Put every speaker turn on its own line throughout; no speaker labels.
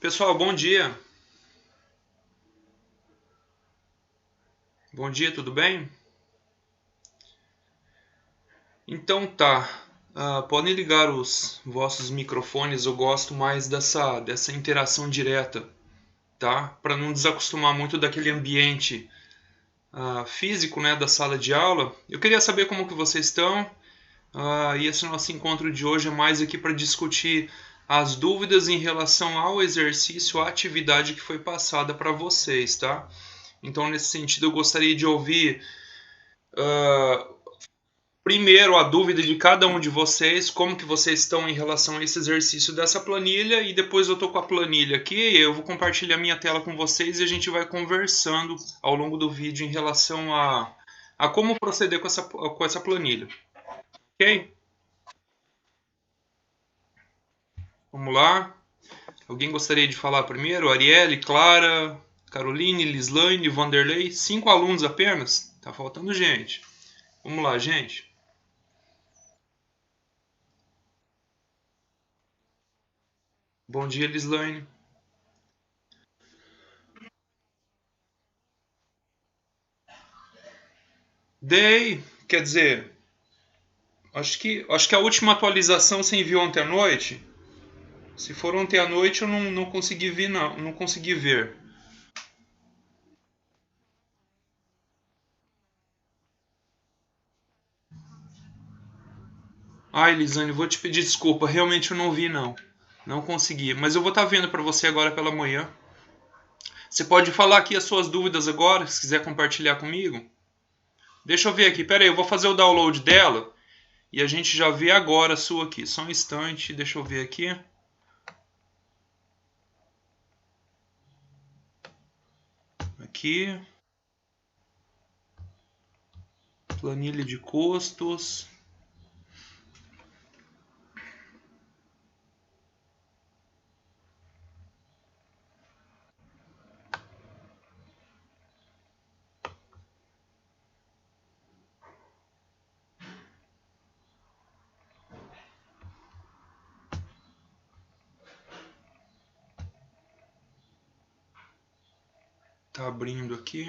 Pessoal, bom dia. Bom dia, tudo bem? Então tá. Podem ligar os vossos microfones, eu gosto mais dessa interação direta, tá? Para não desacostumar muito daquele ambiente físico, né, da sala de aula. Eu queria saber como que vocês estão. E esse nosso encontro de hoje é mais aqui para discutir as dúvidas em relação ao exercício, à atividade que foi passada para vocês, tá? Então, nesse sentido, eu gostaria de ouvir primeiro a dúvida de cada um de vocês, como que vocês estão em relação a esse exercício dessa planilha, e depois eu tô com a planilha aqui, eu vou compartilhar minha tela com vocês e a gente vai conversando ao longo do vídeo em relação a como proceder com essa planilha. Ok? Vamos lá. Alguém gostaria de falar primeiro? Arielle, Clara, Caroline, Lislaine, Vanderlei. 5 alunos apenas? Tá faltando gente. Vamos lá, gente. Bom dia, Lislaine. Dei, quer dizer, acho que a última atualização você enviou ontem à noite. Se for ontem à noite, eu não consegui ver, não consegui ver. Ai, Elisane, vou te pedir desculpa, realmente eu não vi, não. Não consegui, mas eu vou estar vendo para você agora pela manhã. Você pode falar aqui as suas dúvidas agora, se quiser compartilhar comigo. Deixa eu ver aqui, pera aí, eu vou fazer o download dela e a gente já vê agora a sua aqui. Só um instante, deixa eu ver aqui. Aqui, planilha de custos. Tá abrindo aqui.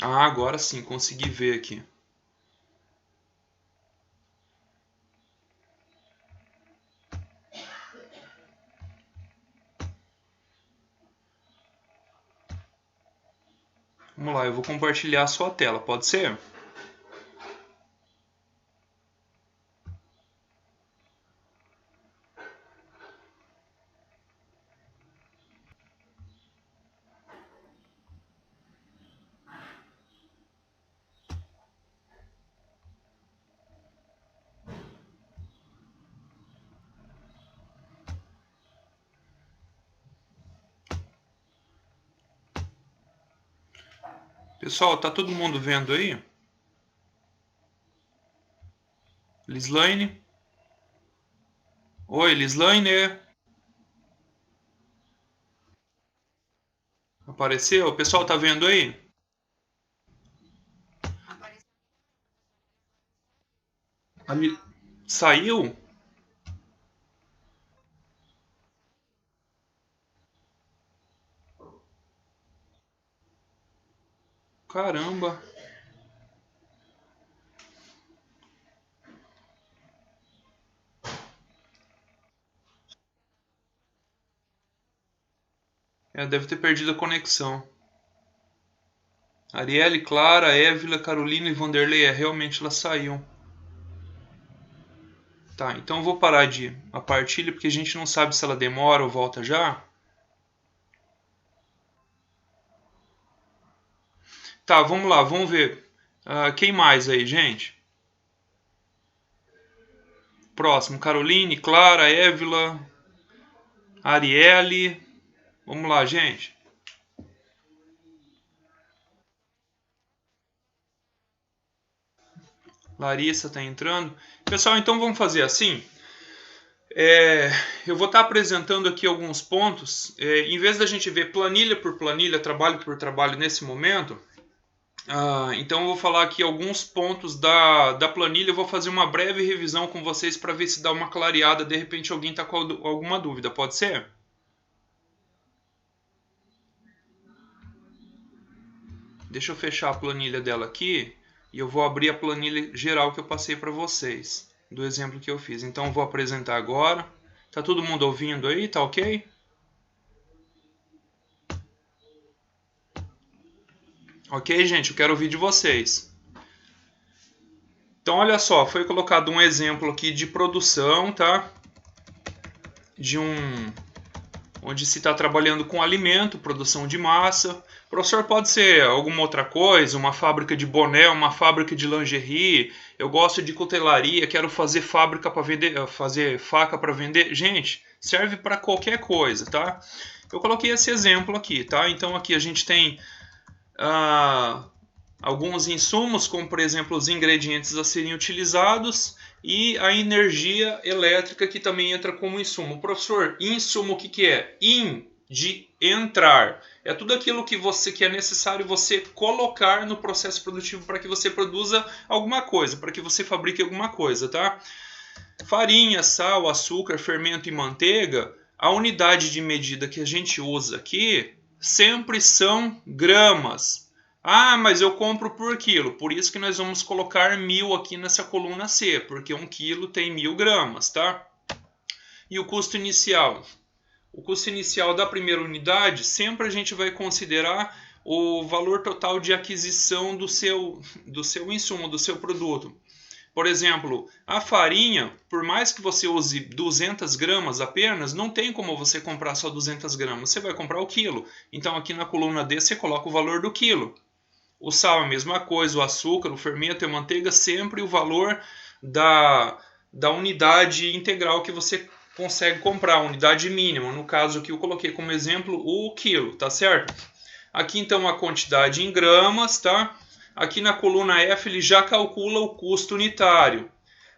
Ah, agora sim, consegui ver aqui. Vamos lá, eu vou compartilhar a sua tela, pode ser? Pessoal, tá todo mundo vendo aí? Lislaine? Oi, Lislaine? Apareceu? O pessoal tá vendo aí? Ali... Saiu? Caramba. Deve ter perdido a conexão. Arielle, Clara, Évila, Carolina e Vanderlei, realmente elas saíam. Tá, então eu vou parar a partilha porque a gente não sabe se ela demora ou volta já. Tá, vamos lá, vamos ver. Quem mais aí, gente? Próximo, Caroline, Clara, Évila, Arielle. Vamos lá, gente. Larissa está entrando. Pessoal, então vamos fazer assim. Eu vou estar apresentando aqui alguns pontos. Em vez da gente ver planilha por planilha, trabalho por trabalho nesse momento, Então eu vou falar aqui alguns pontos da planilha, eu vou fazer uma breve revisão com vocês para ver se dá uma clareada, de repente alguém está com alguma dúvida, pode ser? Deixa eu fechar a planilha dela aqui e eu vou abrir a planilha geral que eu passei para vocês, do exemplo que eu fiz. Então eu vou apresentar agora. Tá todo mundo ouvindo aí? Tá ok? Ok, gente? Eu quero ouvir de vocês. Então olha só, foi colocado um exemplo aqui de produção, tá? Onde se está trabalhando com alimento, produção de massa. Professor, pode ser alguma outra coisa, uma fábrica de boné, uma fábrica de lingerie. Eu gosto de cutelaria, quero fazer fábrica para vender, fazer faca para vender. Gente, serve para qualquer coisa, tá? Eu coloquei esse exemplo aqui, tá? Então aqui a gente tem alguns insumos, como por exemplo os ingredientes a serem utilizados e a energia elétrica que também entra como insumo. Professor, insumo o que é? De entrar. É tudo aquilo que é necessário você colocar no processo produtivo para que você produza alguma coisa, para que você fabrique alguma coisa, tá? Farinha, sal, açúcar, fermento e manteiga, a unidade de medida que a gente usa aqui sempre são gramas. Ah, mas eu compro por quilo. Por isso que nós vamos colocar 1000 aqui nessa coluna C, porque 1 quilo tem 1000 gramas, tá? E o custo inicial? O custo inicial da primeira unidade, sempre a gente vai considerar o valor total de aquisição do seu insumo, do seu produto. Por exemplo, a farinha, por mais que você use 200 gramas apenas, não tem como você comprar só 200 gramas. Você vai comprar o quilo. Então aqui na coluna D você coloca o valor do quilo. O sal é a mesma coisa, o açúcar, o fermento e a manteiga, sempre o valor da unidade integral que você consegue comprar, a unidade mínima. No caso aqui eu coloquei como exemplo o quilo, tá certo? Aqui então a quantidade em gramas, tá? Aqui na coluna F ele já calcula o custo unitário.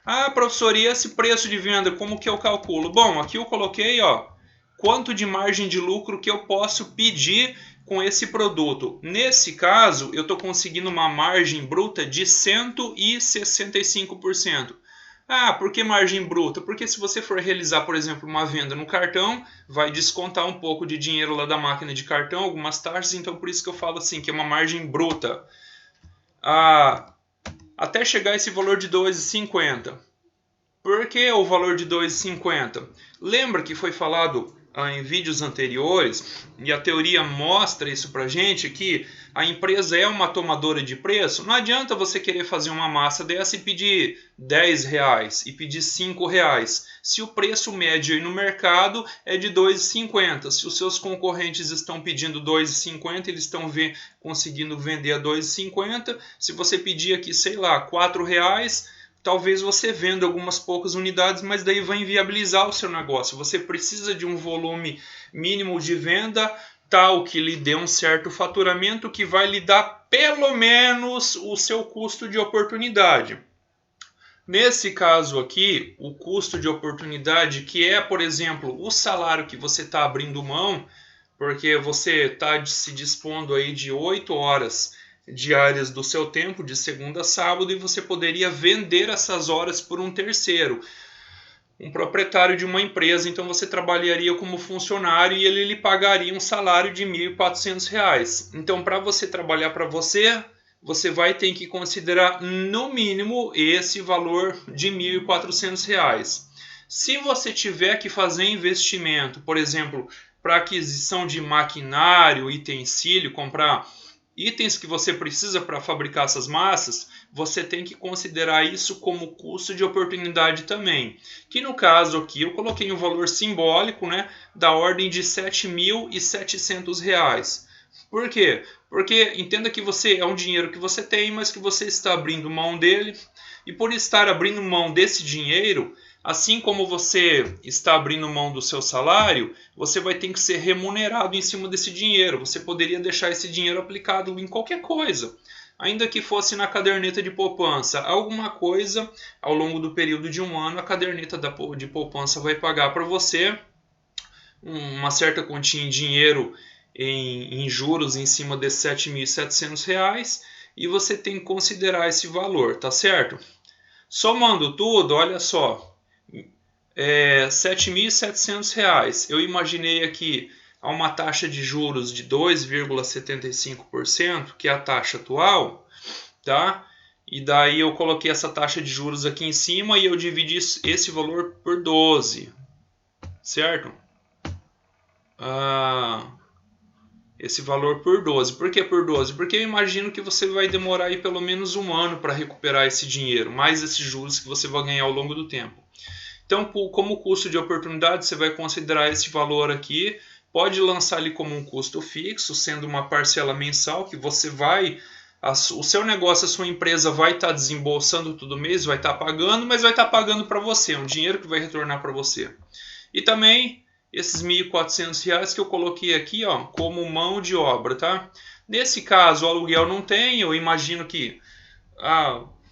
Ah, professor, e esse preço de venda, como que eu calculo? Bom, aqui eu coloquei, ó, quanto de margem de lucro que eu posso pedir com esse produto. Nesse caso, eu estou conseguindo uma margem bruta de 165%. Ah, por que margem bruta? Porque se você for realizar, por exemplo, uma venda no cartão, vai descontar um pouco de dinheiro lá da máquina de cartão, algumas taxas, então por isso que eu falo assim, que é uma margem bruta. Até chegar a esse valor de 2,50. Por que o valor de 2,50? Lembra que foi falado em vídeos anteriores, e a teoria mostra isso pra gente, que a empresa é uma tomadora de preço? Não adianta você querer fazer uma massa dessa e pedir R$10 e pedir R$5. Se o preço médio aí no mercado é de 2,50, se os seus concorrentes estão pedindo 2,50, eles estão conseguindo vender a 2,50, se você pedir aqui, sei lá, R$4, talvez você venda algumas poucas unidades, mas daí vai inviabilizar o seu negócio. Você precisa de um volume mínimo de venda tal que lhe dê um certo faturamento que vai lhe dar pelo menos o seu custo de oportunidade. Nesse caso aqui, o custo de oportunidade, que é, por exemplo, o salário que você está abrindo mão, porque você está se dispondo aí de 8 horas diárias do seu tempo, de segunda a sábado, e você poderia vender essas horas por um terceiro, um proprietário de uma empresa. Então você trabalharia como funcionário e ele lhe pagaria um salário de R$1.400. Então, para você trabalhar para você, você vai ter que considerar no mínimo esse valor de R$1.400. Se você tiver que fazer investimento, por exemplo, para aquisição de maquinário, utensílio, comprar itens que você precisa para fabricar essas massas, você tem que considerar isso como custo de oportunidade também. Que no caso aqui eu coloquei um valor simbólico, né, da ordem de R$7.700. Por quê? Porque entenda que é um dinheiro que você tem, mas que você está abrindo mão dele, e por estar abrindo mão desse dinheiro, assim como você está abrindo mão do seu salário, você vai ter que ser remunerado em cima desse dinheiro. Você poderia deixar esse dinheiro aplicado em qualquer coisa, ainda que fosse na caderneta de poupança. Alguma coisa, ao longo do período de um ano, a caderneta de poupança vai pagar para você uma certa quantia em dinheiro em juros em cima desses R$7.700, e você tem que considerar esse valor, tá certo? Somando tudo, olha só, R$ 7.700. Eu imaginei aqui uma taxa de juros de 2,75%, que é a taxa atual, tá? E daí eu coloquei essa taxa de juros aqui em cima e eu dividi esse valor por 12, certo? Esse valor por 12. Por que por 12? Porque eu imagino que você vai demorar aí pelo menos um ano para recuperar esse dinheiro, mais esses juros que você vai ganhar ao longo do tempo. Então, como custo de oportunidade, você vai considerar esse valor aqui, pode lançar ele como um custo fixo, sendo uma parcela mensal que você vai, o seu negócio, a sua empresa vai estar desembolsando todo mês, vai estar pagando, mas vai estar pagando para você, um dinheiro que vai retornar para você. E também esses R$ 1.400 que eu coloquei aqui, ó, como mão de obra, tá? Nesse caso, o aluguel não tem, eu imagino que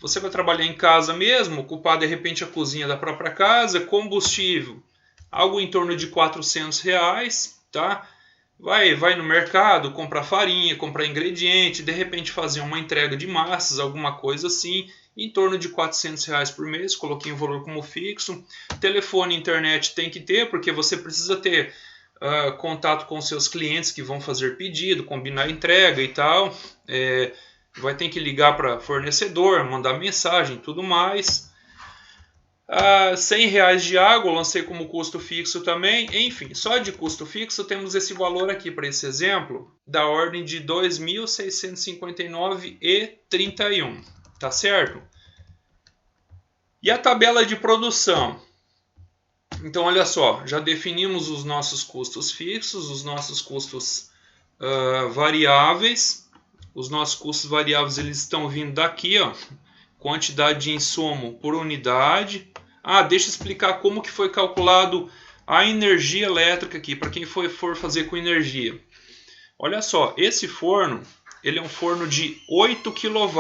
você vai trabalhar em casa mesmo, ocupar de repente a cozinha da própria casa, combustível, algo em torno de R$ 400, tá? Vai no mercado, comprar farinha, comprar ingrediente, de repente fazer uma entrega de massas, alguma coisa assim, em torno de R$ 400 por mês, coloquei um valor como fixo. Telefone e internet tem que ter, porque você precisa ter contato com seus clientes que vão fazer pedido, combinar entrega e tal. Vai ter que ligar para fornecedor, mandar mensagem, tudo mais. R$ 100 de água, eu lancei como custo fixo também. Enfim, só de custo fixo temos esse valor aqui para esse exemplo, da ordem de R$ 2.659,31. Tá certo? E a tabela de produção? Então, olha só, já definimos os nossos custos fixos, os nossos custos variáveis. Os nossos custos variáveis eles estão vindo daqui, ó, quantidade de insumo por unidade. Deixa eu explicar como que foi calculado a energia elétrica aqui, para quem for fazer com energia. Olha só, esse forno, ele é um forno de 8 kW.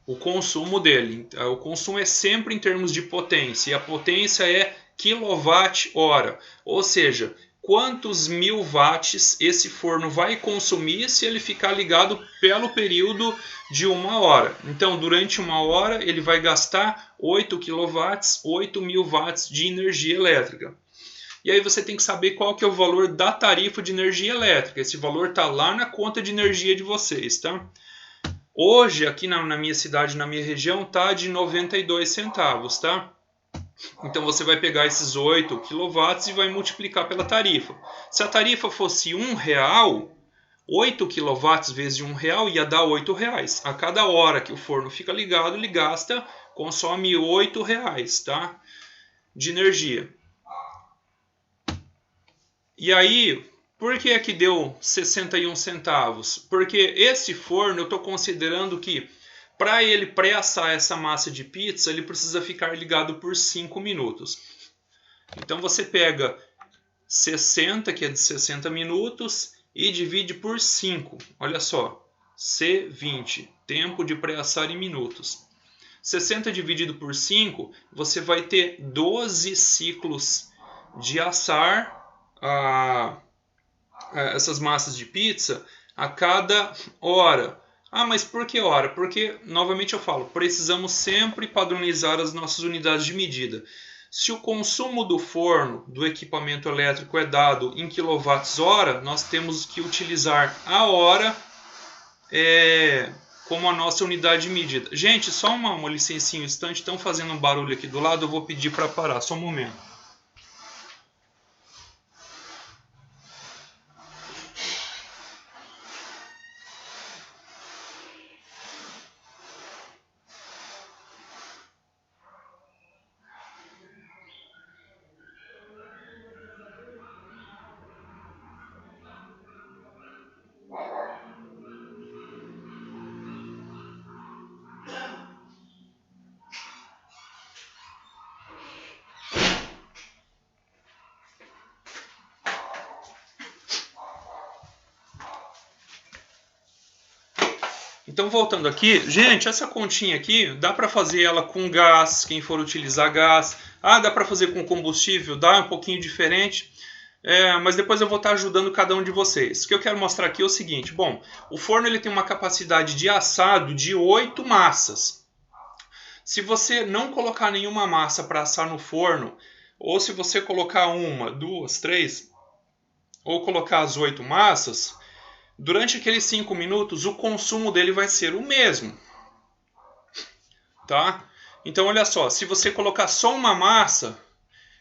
O consumo dele, o consumo é sempre em termos de potência, e a potência é kWh, ou seja, quantos 1000 watts esse forno vai consumir se ele ficar ligado pelo período de 1 hora. Então, durante 1 hora, ele vai gastar 8 kW, 8.000 watts de energia elétrica. E aí você tem que saber qual que é o valor da tarifa de energia elétrica. Esse valor está lá na conta de energia de vocês, tá? Hoje, aqui na minha cidade, na minha região, está de 92 centavos, tá? Então você vai pegar esses 8 kW e vai multiplicar pela tarifa. Se a tarifa fosse R$1, 8 kW vezes R$1 ia dar R$8. A cada hora que o forno fica ligado, ele consome R$8, tá? De energia. E aí, por que é que deu 61 centavos? Porque esse forno eu estou considerando que para ele pré-assar essa massa de pizza, ele precisa ficar ligado por 5 minutos. Então você pega 60, que é de 60 minutos, e divide por 5. Olha só, C20, tempo de pré-assar em minutos. 60 dividido por 5, você vai ter 12 ciclos de assar essas massas de pizza a cada hora. Mas por que hora? Porque, novamente eu falo, precisamos sempre padronizar as nossas unidades de medida. Se o consumo do forno, do equipamento elétrico é dado em kWh, nós temos que utilizar a hora como a nossa unidade de medida. Gente, só uma licencinha, um instante, estão fazendo um barulho aqui do lado, eu vou pedir para parar, só um momento. Então, voltando aqui, gente, essa continha aqui, dá para fazer ela com gás, quem for utilizar gás. Dá para fazer com combustível, dá um pouquinho diferente. mas depois eu vou estar ajudando cada um de vocês. O que eu quero mostrar aqui é o seguinte. Bom, o forno ele tem uma capacidade de assado de 8 massas. Se você não colocar nenhuma massa para assar no forno, ou se você colocar uma, duas, três, ou colocar as 8 massas, durante aqueles 5 minutos o consumo dele vai ser o mesmo. Tá? Então olha só, se você colocar só uma massa,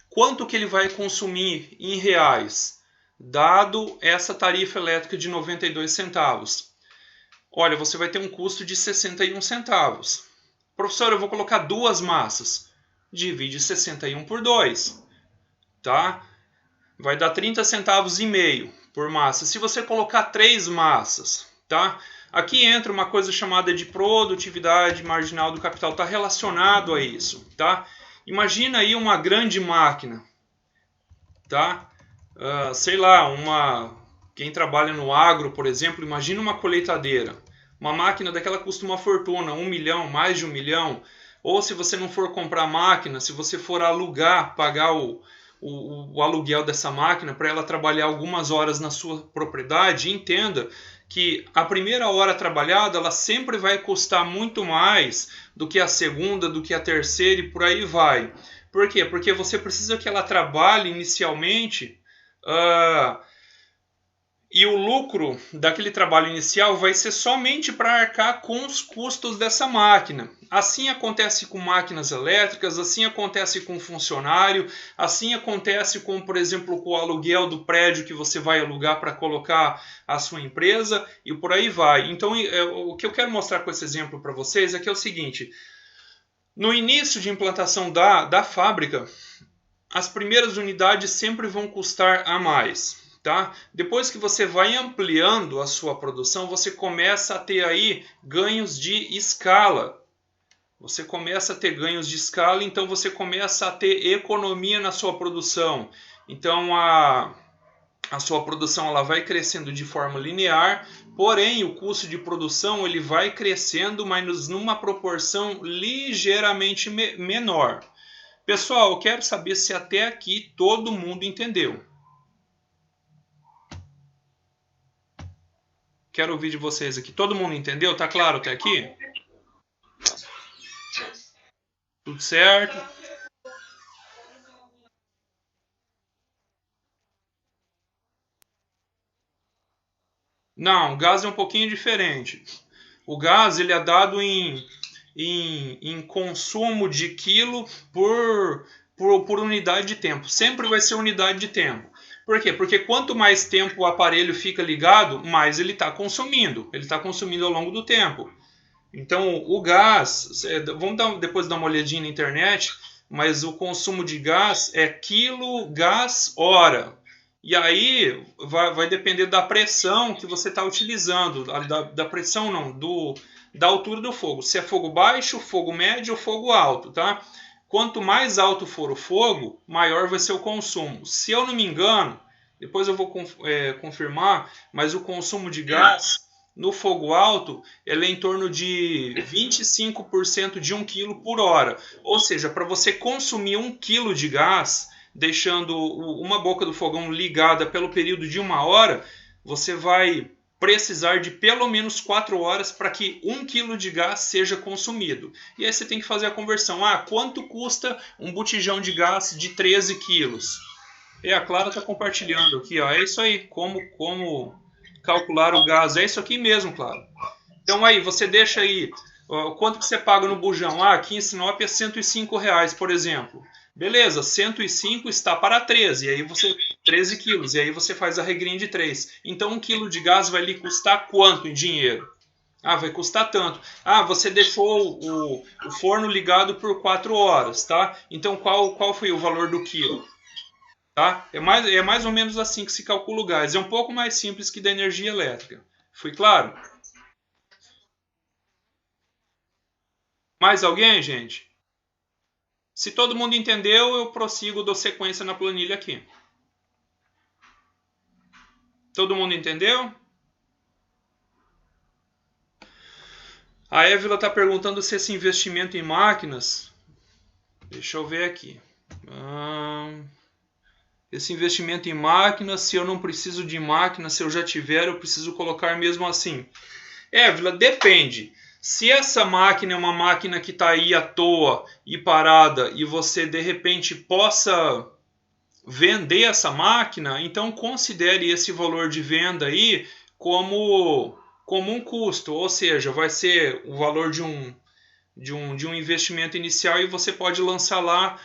quanto que ele vai consumir em reais, dado essa tarifa elétrica de 92 centavos? Olha, você vai ter um custo de 61 centavos. Professor, eu vou colocar duas massas. Divide 61 por 2. Tá? Vai dar 30 centavos e meio por massa. Se você colocar 3 massas, tá? Aqui entra uma coisa chamada de produtividade marginal do capital. Está relacionado a isso, tá? Imagina aí uma grande máquina, tá? Sei lá, quem trabalha no agro, por exemplo, imagina uma colheitadeira. Uma máquina daquela custa uma fortuna, 1 milhão, mais de 1 milhão. Ou se você não for comprar máquina, se você for alugar, pagar o aluguel dessa máquina para ela trabalhar algumas horas na sua propriedade, entenda que a primeira hora trabalhada ela sempre vai custar muito mais do que a segunda, do que a terceira e por aí vai. Por quê? Porque você precisa que ela trabalhe inicialmente e o lucro daquele trabalho inicial vai ser somente para arcar com os custos dessa máquina. Assim acontece com máquinas elétricas, assim acontece com funcionário, assim acontece com, por exemplo, com o aluguel do prédio que você vai alugar para colocar a sua empresa e por aí vai. Então, o que eu quero mostrar com esse exemplo para vocês é que é o seguinte: no início de implantação da fábrica, as primeiras unidades sempre vão custar a mais. Tá? Depois que você vai ampliando a sua produção, você começa a ter aí ganhos de escala. Você começa a ter ganhos de escala, então você começa a ter economia na sua produção. Então a sua produção ela vai crescendo de forma linear, porém o custo de produção ele vai crescendo, mas numa proporção ligeiramente menor. Pessoal, eu quero saber se até aqui todo mundo entendeu. Quero ouvir de vocês aqui. Todo mundo entendeu? Tá claro até aqui? Tudo certo? Não, o gás é um pouquinho diferente. O gás ele é dado em consumo de quilo por unidade de tempo. Sempre vai ser unidade de tempo. Por quê? Porque quanto mais tempo o aparelho fica ligado, mais ele está consumindo. Ele está consumindo ao longo do tempo. Então, o gás, vamos depois dar uma olhadinha na internet, mas o consumo de gás é quilo gás hora. E aí vai depender da pressão que você está utilizando, da pressão não, da altura do fogo. Se é fogo baixo, fogo médio ou fogo alto, tá? Quanto mais alto for o fogo, maior vai ser o consumo. Se eu não me engano, depois eu vou confirmar, mas o consumo de gás no fogo alto ele é em torno de 25% de 1 kg por hora. Ou seja, para você consumir 1 kg de gás, deixando uma boca do fogão ligada pelo período de 1 hora, você vai precisar de pelo menos 4 horas para que 1 kg de gás seja consumido. E aí você tem que fazer a conversão. Quanto custa um botijão de gás de 13 quilos? A Clara está compartilhando aqui. É isso aí, como calcular o gás. É isso aqui mesmo, Clara. Então aí, você deixa aí, quanto que você paga no bujão? Aqui em Sinop é R$105, por exemplo. Beleza, 105 está para 13, e aí 13 quilos, e aí você faz a regrinha de 3. Então 1 quilo de gás vai lhe custar quanto em dinheiro? Vai custar tanto. Você deixou o forno ligado por 4 horas, tá? Então qual foi o valor do quilo? Tá? É mais ou menos assim que se calcula o gás. É um pouco mais simples que da energia elétrica. Foi claro? Mais alguém, gente? Se todo mundo entendeu, eu prossigo, dou sequência na planilha aqui. Todo mundo entendeu? A Évila está perguntando se esse investimento em máquinas... Deixa eu ver aqui. esse investimento em máquina, se eu não preciso de máquina, se eu já tiver, eu preciso colocar mesmo assim. Évila, depende. Se essa máquina é uma máquina que está aí à toa e parada e você de repente possa vender essa máquina, então considere esse valor de venda aí como um custo, ou seja, vai ser o valor de um investimento inicial e você pode lançar lá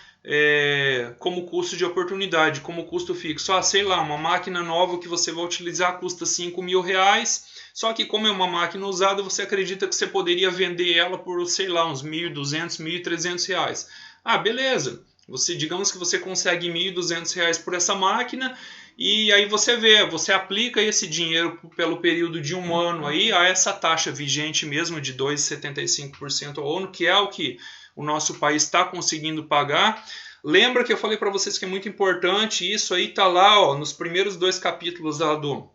como custo de oportunidade, como custo fixo. Ah, sei lá, uma máquina nova que você vai utilizar custa R$ 5.000, só que como é uma máquina usada, você acredita que você poderia vender ela por, sei lá, uns R$ 1.200, R$ 1.300. Ah, beleza. Digamos que você consegue R$ 1.200 por essa máquina e aí você aplica esse dinheiro pelo período de um ano aí a essa taxa vigente mesmo de 2,75% ao ano, que é o que o nosso país está conseguindo pagar. Lembra que eu falei para vocês que é muito importante, isso aí está lá nos primeiros 2 capítulos lá do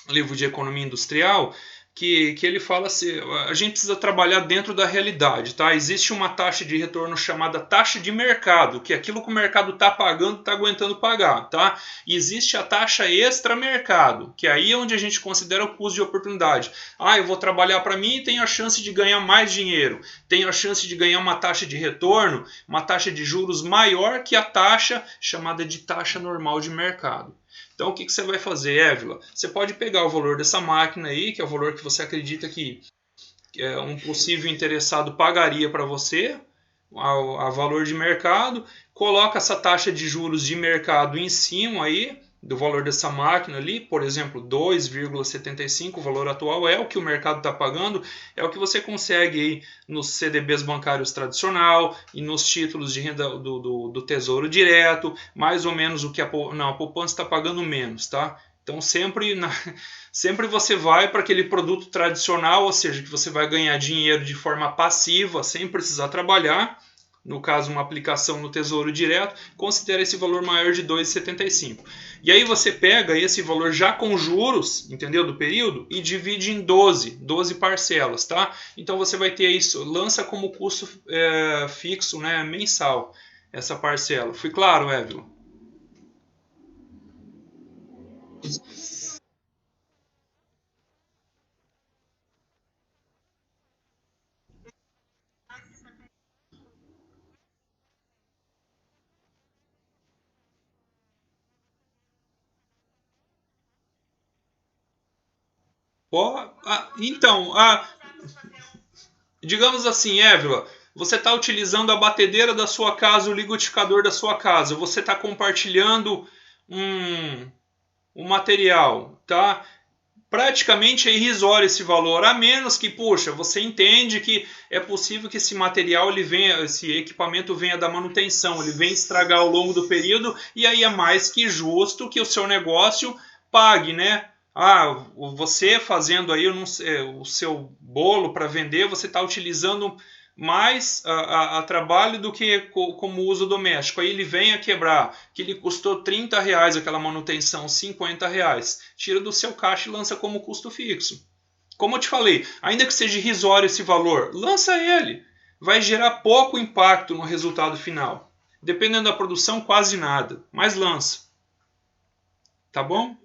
livro de Economia Industrial, que ele fala assim, a gente precisa trabalhar dentro da realidade, tá? Existe uma taxa de retorno chamada taxa de mercado, que é aquilo que o mercado está pagando, está aguentando pagar, tá? E existe a taxa extra-mercado, que aí é onde a gente considera o custo de oportunidade. Ah, eu vou trabalhar para mim e tenho a chance de ganhar mais dinheiro, tenho a chance de ganhar uma taxa de retorno, uma taxa de juros maior que a taxa chamada de taxa normal de mercado. Então, o que você vai fazer, Évila? Você pode pegar o valor dessa máquina aí, que é o valor que você acredita que um possível interessado pagaria para você, a valor de mercado, coloca essa taxa de juros de mercado em cima aí do valor dessa máquina ali, por exemplo, 2,75, o valor atual é o que o mercado está pagando, é o que você consegue aí nos CDBs bancários tradicional e nos títulos de renda do Tesouro Direto, mais ou menos o que a poupança está pagando menos, tá? Então sempre você vai para aquele produto tradicional, ou seja, que você vai ganhar dinheiro de forma passiva, sem precisar trabalhar. No caso, uma aplicação no Tesouro Direto, considera esse valor maior de 2,75. E aí você pega esse valor já com juros, entendeu, do período, e divide em 12 parcelas, tá? Então você vai ter isso, lança como custo fixo, né, mensal, essa parcela. Fui claro, Évilo? Então, digamos assim, Évila, você está utilizando a batedeira da sua casa, o liquidificador da sua casa, você está compartilhando um, um material, tá? Praticamente é irrisório esse valor, a menos que, puxa, você entende que é possível que esse material, esse equipamento venha da manutenção, ele venha estragar ao longo do período, e aí é mais que justo que o seu negócio pague, né? Ah, você fazendo aí o seu bolo para vender, você está utilizando mais a trabalho do que como uso doméstico. Aí ele vem a quebrar, que ele custou R$ 30 aquela manutenção, R$ 50. Tira do seu caixa e lança como custo fixo. Como eu te falei, ainda que seja irrisório esse valor, lança ele. Vai gerar pouco impacto no resultado final. Dependendo da produção, quase nada. Mas lança. Tá bom?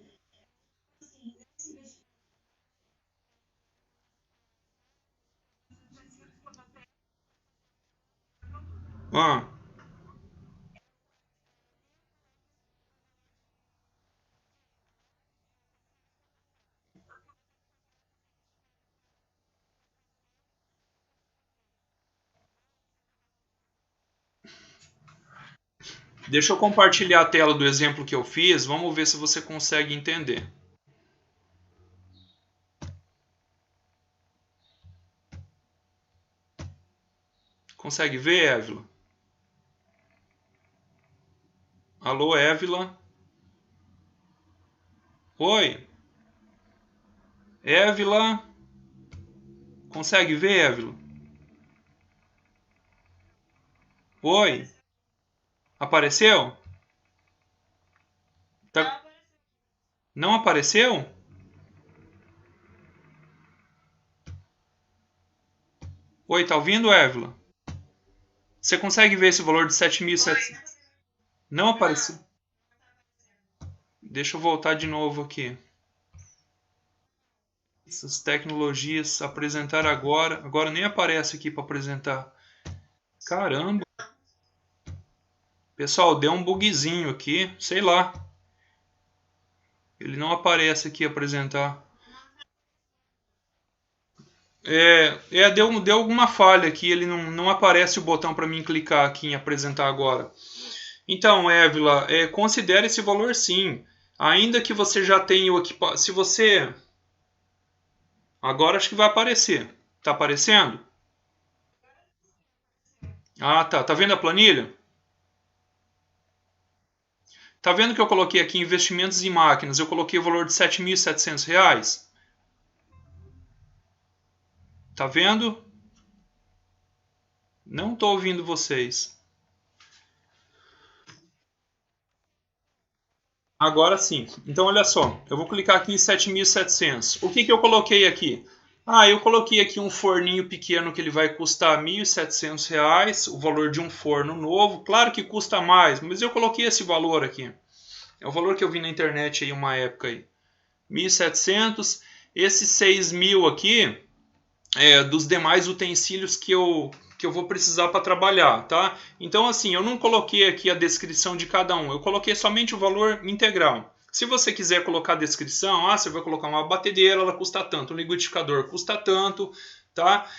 Ah, deixa eu compartilhar a tela do exemplo que eu fiz. Vamos ver se você consegue entender. Consegue ver, Évila? Alô, Évila? Oi, Évila? Consegue ver, Évila? Oi, apareceu? Tá... Não apareceu? Oi, tá ouvindo, Évila? Você consegue ver esse valor de 7.700? Não apareceu. Deixa eu voltar de novo aqui. Essas tecnologias, apresentar agora. Agora nem aparece aqui para apresentar. Caramba. Pessoal, deu um bugzinho aqui. Sei lá. Ele não aparece aqui apresentar. Deu alguma falha aqui. Ele não aparece o botão para mim clicar aqui em apresentar agora. Então, Évila, considere esse valor sim. Ainda que você já tenha o equipamento. Se você. Agora acho que vai aparecer. Tá aparecendo? Ah, tá. Tá vendo a planilha? Tá vendo que eu coloquei aqui investimentos em máquinas? Eu coloquei o valor de R$ 7.700. Tá vendo? Não estou ouvindo vocês. Agora sim. Então, olha só. Eu vou clicar aqui em 7.700. O que eu coloquei aqui? Eu coloquei aqui um forninho pequeno que ele vai custar R$ 1.700. O valor de um forno novo. Claro que custa mais, mas eu coloquei esse valor aqui. É o valor que eu vi na internet aí uma época aí. 1.700. Esses 6.000 aqui dos demais utensílios que eu vou precisar para trabalhar, tá? Então, assim, eu não coloquei aqui a descrição de cada um, eu coloquei somente o valor integral. Se você quiser colocar a descrição, você vai colocar uma batedeira, ela custa tanto, um liquidificador custa tanto, tá?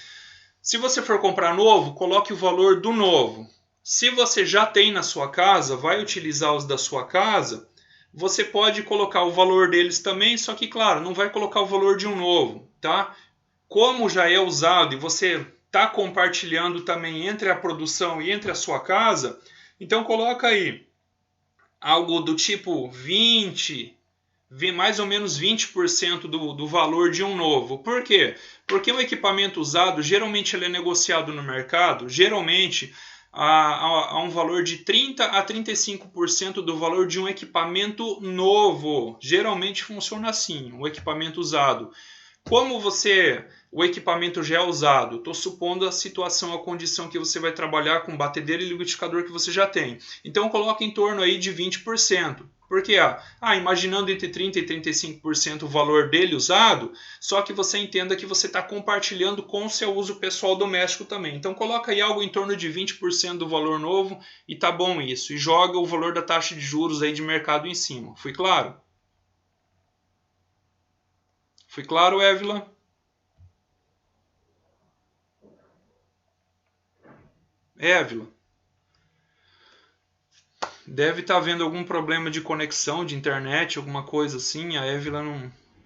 Se você for comprar novo, coloque o valor do novo. Se você já tem na sua casa, vai utilizar os da sua casa, você pode colocar o valor deles também, só que, claro, não vai colocar o valor de um novo, tá? Como já é usado e você está compartilhando também entre a produção e entre a sua casa, então coloca aí algo do tipo 20, mais ou menos 20% do valor de um novo. Por quê? Porque o equipamento usado, geralmente ele é negociado no mercado, geralmente a um valor de 30 a 35% do valor de um equipamento novo. Geralmente funciona assim, o equipamento usado. Como o equipamento já é usado, estou supondo a situação, a condição que você vai trabalhar com batedeira e liquidificador que você já tem. Então coloca em torno aí de 20%. Por quê? Imaginando entre 30% e 35% o valor dele usado, só que você entenda que você está compartilhando com o seu uso pessoal doméstico também. Então coloca aí algo em torno de 20% do valor novo e tá bom isso. E joga o valor da taxa de juros aí de mercado em cima. Fui claro? Fui claro, Évila? Évila? Deve estar havendo algum problema de conexão de internet, alguma coisa assim. A Évila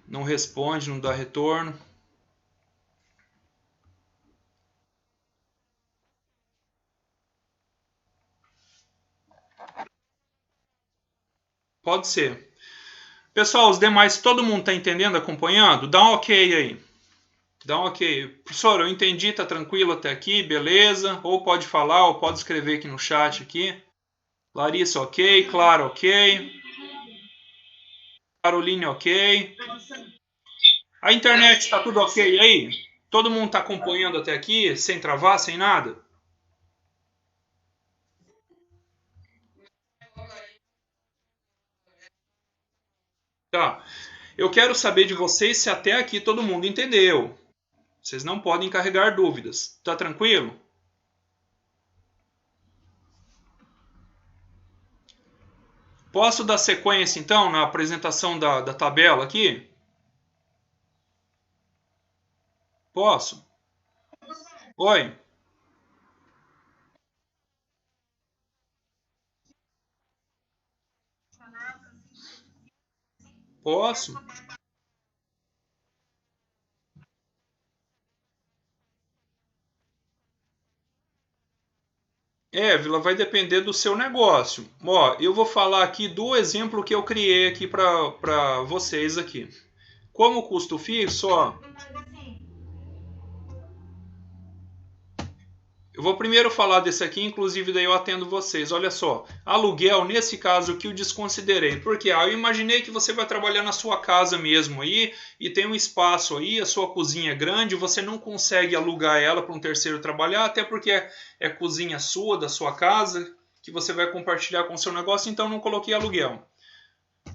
não responde, não dá retorno. Pode ser. Pessoal, os demais, todo mundo está entendendo, acompanhando? Dá um ok aí. Dá um ok. Professor, eu entendi, tá tranquilo até aqui, beleza. Ou pode falar, ou pode escrever aqui no chat aqui. Larissa, ok. Clara, ok. Caroline, ok. A internet está tudo ok aí? Todo mundo está acompanhando até aqui, sem travar, sem nada? Tá. Eu quero saber de vocês se até aqui todo mundo entendeu. Vocês não podem carregar dúvidas. Tá tranquilo? Posso dar sequência então na apresentação da tabela aqui? Posso? Oi? Posso? Vila, vai depender do seu negócio. Ó, eu vou falar aqui do exemplo que eu criei aqui para vocês aqui. Como custo fixo, ó, eu vou primeiro falar desse aqui, inclusive daí eu atendo vocês. Olha só, aluguel, nesse caso que eu desconsiderei. Porque eu imaginei que você vai trabalhar na sua casa mesmo aí e tem um espaço aí, a sua cozinha é grande, você não consegue alugar ela para um terceiro trabalhar, até porque é cozinha sua, da sua casa, que você vai compartilhar com o seu negócio, então não coloquei aluguel.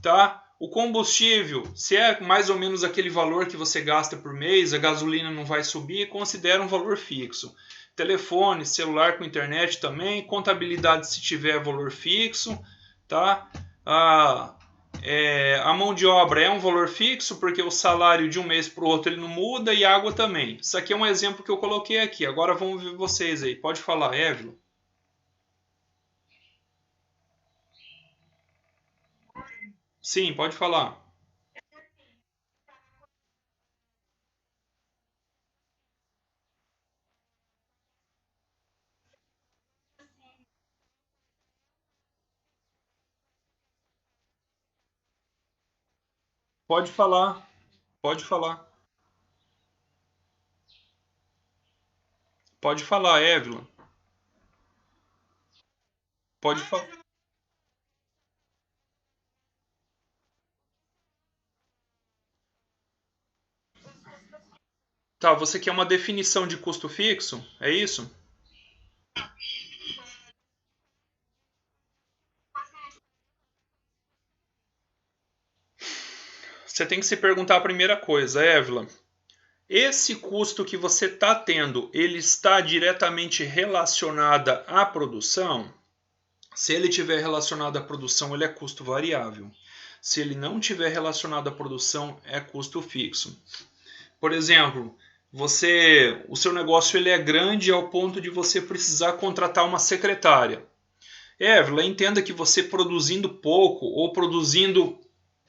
Tá? O combustível, se é mais ou menos aquele valor que você gasta por mês, a gasolina não vai subir, considera um valor fixo. Telefone, celular com internet também, contabilidade se tiver valor fixo, tá? A mão de obra é um valor fixo, porque o salário de um mês para o outro ele não muda, e água também. Isso aqui é um exemplo que eu coloquei aqui. Agora vamos ver vocês aí. Pode falar, Évila. Sim, pode falar. Pode falar. Pode falar. Pode falar, Évila. Pode falar. Tá, você quer uma definição de custo fixo? É isso? Você tem que se perguntar a primeira coisa, Évila. Esse custo que você está tendo, ele está diretamente relacionado à produção? Se ele tiver relacionado à produção, ele é custo variável. Se ele não tiver relacionado à produção, é custo fixo. Por exemplo, o seu negócio ele é grande ao ponto de você precisar contratar uma secretária. Évila, entenda que você produzindo pouco ou produzindo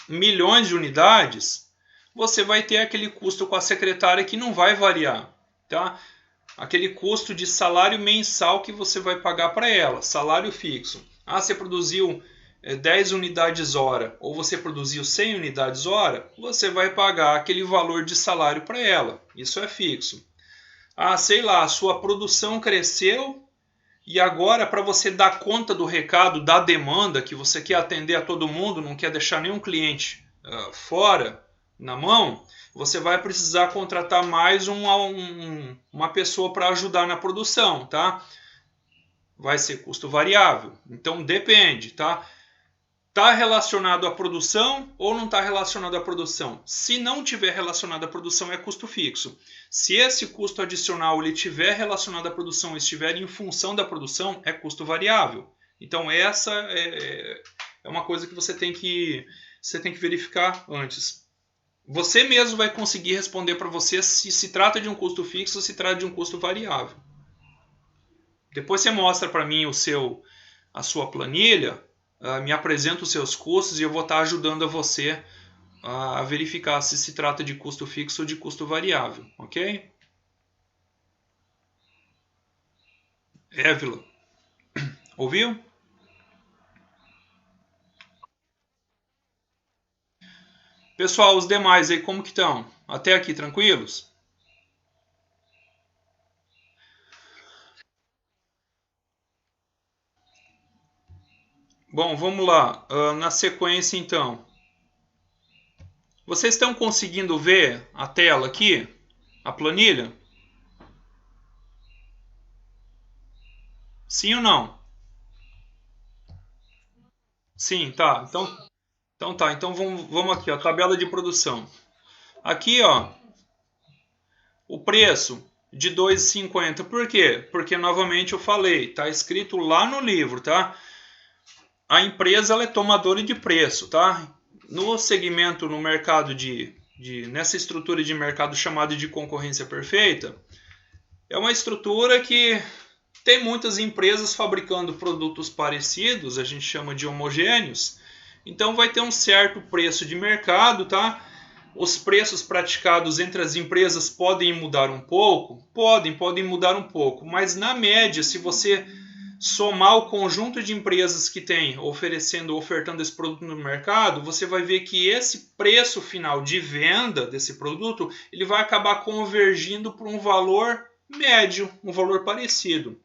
milhões de unidades, você vai ter aquele custo com a secretária que não vai variar, tá? Aquele custo de salário mensal que você vai pagar para ela, salário fixo. Ah, você produziu 10 unidades hora ou você produziu 100 unidades hora, você vai pagar aquele valor de salário para ela. Isso é fixo. Ah, sei lá, a sua produção cresceu e agora para você dar conta do recado, da demanda, que você quer atender a todo mundo, não quer deixar nenhum cliente fora, na mão, você vai precisar contratar mais uma pessoa para ajudar na produção, tá? Vai ser custo variável. Então depende, tá? Está relacionado à produção ou não está relacionado à produção? Se não tiver relacionado à produção, é custo fixo. Se esse custo adicional ele tiver relacionado à produção e estiver em função da produção, é custo variável. Então essa é uma coisa que você tem que verificar antes. Você mesmo vai conseguir responder para você se trata de um custo fixo ou se trata de um custo variável. Depois você mostra para mim a sua planilha, me apresenta os seus custos e eu vou estar ajudando a você a verificar se trata de custo fixo ou de custo variável, ok? Évila, ouviu? Pessoal, os demais aí como que estão? Até aqui, tranquilos? Bom, vamos lá. Na sequência, então. Vocês estão conseguindo ver a tela aqui? A planilha? Sim ou não? Sim, tá. Então tá. Então vamos aqui, ó, tabela de produção. Aqui, ó, o preço de 2,50. Por quê? Porque novamente eu falei, tá escrito lá no livro, tá? A empresa ela é tomadora de preço, tá? No segmento, no mercado nessa estrutura de mercado chamada de concorrência perfeita, é uma estrutura que tem muitas empresas fabricando produtos parecidos, a gente chama de homogêneos. Então vai ter um certo preço de mercado, tá? Os preços praticados entre as empresas podem mudar um pouco? Podem mudar um pouco, mas na média, se você somar o conjunto de empresas que tem ofertando esse produto no mercado, você vai ver que esse preço final de venda desse produto, ele vai acabar convergindo para um valor médio, um valor parecido.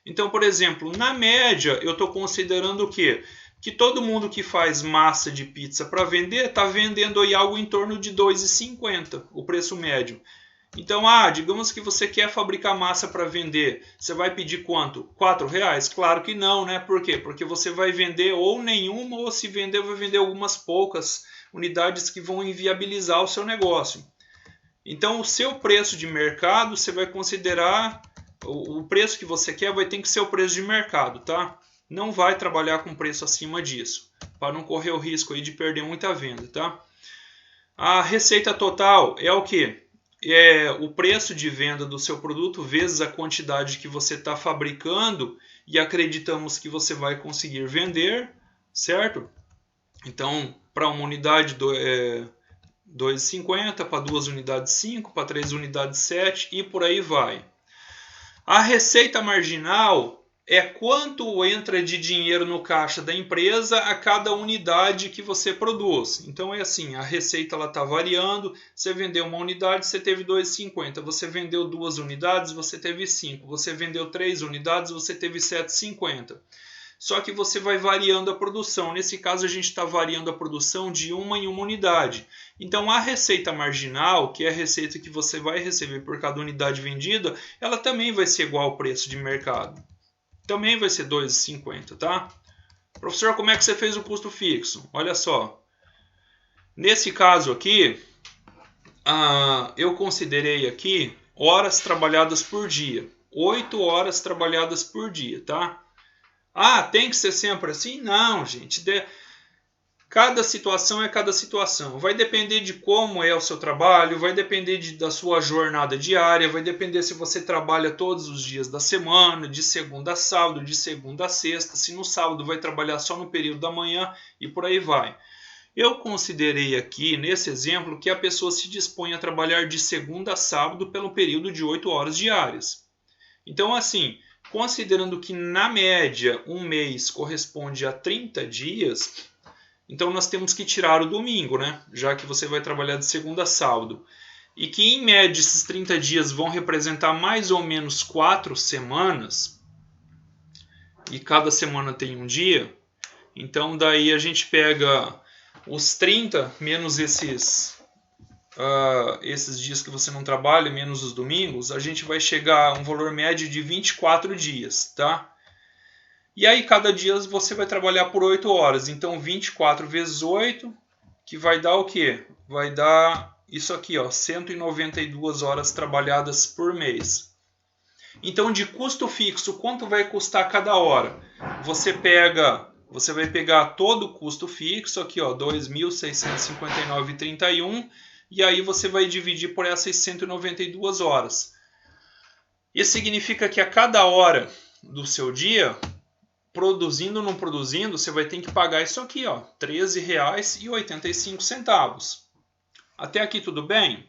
Então, por exemplo, na média, eu estou considerando o quê? Que todo mundo que faz massa de pizza para vender está vendendo aí algo em torno de 2,50, o preço médio. Então, digamos que você quer fabricar massa para vender, você vai pedir quanto? R$ 4? Claro que não, né? Por quê? Porque você vai vender ou nenhuma, ou se vender, vai vender algumas poucas unidades que vão inviabilizar o seu negócio. Então, o seu preço de mercado, você vai considerar, o preço que você quer vai ter que ser o preço de mercado, tá? Não vai trabalhar com preço acima disso, para não correr o risco aí de perder muita venda, tá? A receita total é o quê? É o preço de venda do seu produto vezes a quantidade que você está fabricando e acreditamos que você vai conseguir vender, certo? Então, para uma unidade, 2,50, para 2 unidades 5, para 3 unidades 7 e por aí vai. A receita marginal é quanto entra de dinheiro no caixa da empresa a cada unidade que você produz. Então é assim, a receita está variando, você vendeu uma unidade, você teve 2,50, você vendeu 2 unidades, você teve 5, você vendeu 3 unidades, você teve 7,50. Só que você vai variando a produção. Nesse caso, a gente está variando a produção de uma em uma unidade. Então, a receita marginal, que é a receita que você vai receber por cada unidade vendida, ela também vai ser igual ao preço de mercado. Também vai ser 2,50, tá? Professor, como é que você fez o custo fixo? Olha só. Nesse caso aqui, eu considerei aqui horas trabalhadas por dia. 8 horas trabalhadas por dia, tá? Ah, tem que ser sempre assim? Não, gente. Cada situação é cada situação. Vai depender de como é o seu trabalho, vai depender da sua jornada diária, vai depender se você trabalha todos os dias da semana, de segunda a sábado, de segunda a sexta, se no sábado vai trabalhar só no período da manhã e por aí vai. Eu considerei aqui, nesse exemplo, que a pessoa se dispõe a trabalhar de segunda a sábado pelo período de 8 horas diárias. Então, assim, considerando que na média um mês corresponde a 30 dias, então nós temos que tirar o domingo, né? Já que você vai trabalhar de segunda a sábado. E que em média esses 30 dias vão representar mais ou menos 4 semanas, e cada semana tem um dia. Então daí a gente pega os 30 menos esses dias que você não trabalha, menos os domingos, a gente vai chegar a um valor médio de 24 dias, tá? E aí cada dia você vai trabalhar por 8 horas, então 24 vezes 8, que vai dar o quê? Vai dar isso aqui, ó, 192 horas trabalhadas por mês. Então de custo fixo, quanto vai custar cada hora? Você vai pegar todo o custo fixo aqui, ó, 2.659,31, e aí você vai dividir por essas 192 horas. Isso significa que a cada hora do seu dia, produzindo ou não produzindo, você vai ter que pagar isso aqui, ó, R$ 13,85. Até aqui tudo bem?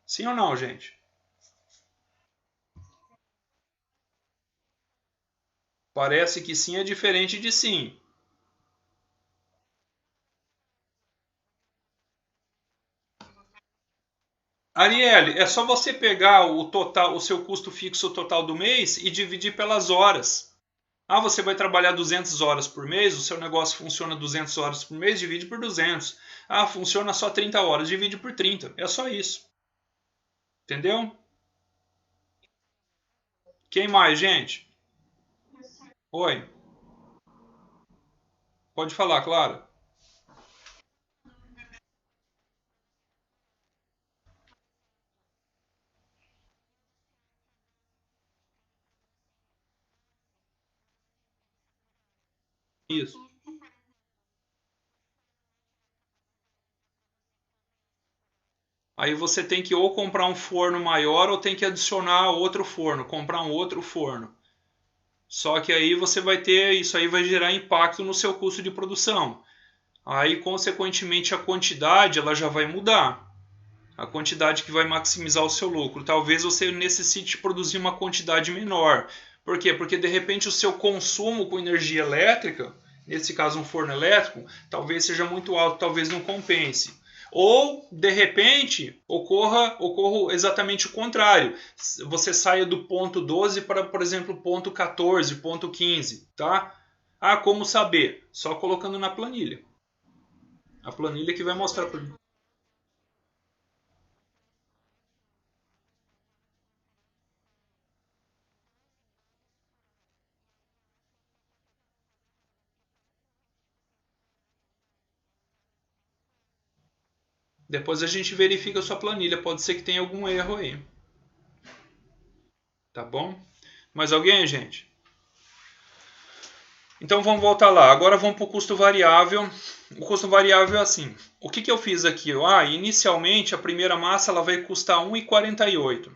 Sim ou não, gente? Parece que sim é diferente de sim. Arielle, é só você pegar o total, o seu custo fixo total do mês e dividir pelas horas. Ah, você vai trabalhar 200 horas por mês, o seu negócio funciona 200 horas por mês, divide por 200. Ah, funciona só 30 horas, divide por 30. É só isso. Entendeu? Quem mais, gente? Oi, pode falar, claro. Isso. Aí você tem que ou comprar um forno maior ou tem que adicionar outro forno, comprar um outro forno. Só que aí você vai ter, isso aí vai gerar impacto no seu custo de produção. Aí, consequentemente, a quantidade ela já vai mudar. A quantidade que vai maximizar o seu lucro. Talvez você necessite produzir uma quantidade menor. Por quê? Porque de repente o seu consumo com energia elétrica, nesse caso um forno elétrico, talvez seja muito alto, talvez não compense. Ou, de repente, ocorra exatamente o contrário. Você saia do ponto 12 para, por exemplo, ponto 14, ponto 15, tá? Ah, como saber? Só colocando na planilha. A planilha que vai mostrar para Depois a gente verifica a sua planilha, pode ser que tenha algum erro aí. Tá bom? Mais alguém, gente? Então vamos voltar lá. Agora vamos para o custo variável. O custo variável é assim. O que eu fiz aqui? Inicialmente a primeira massa ela vai custar 1,48.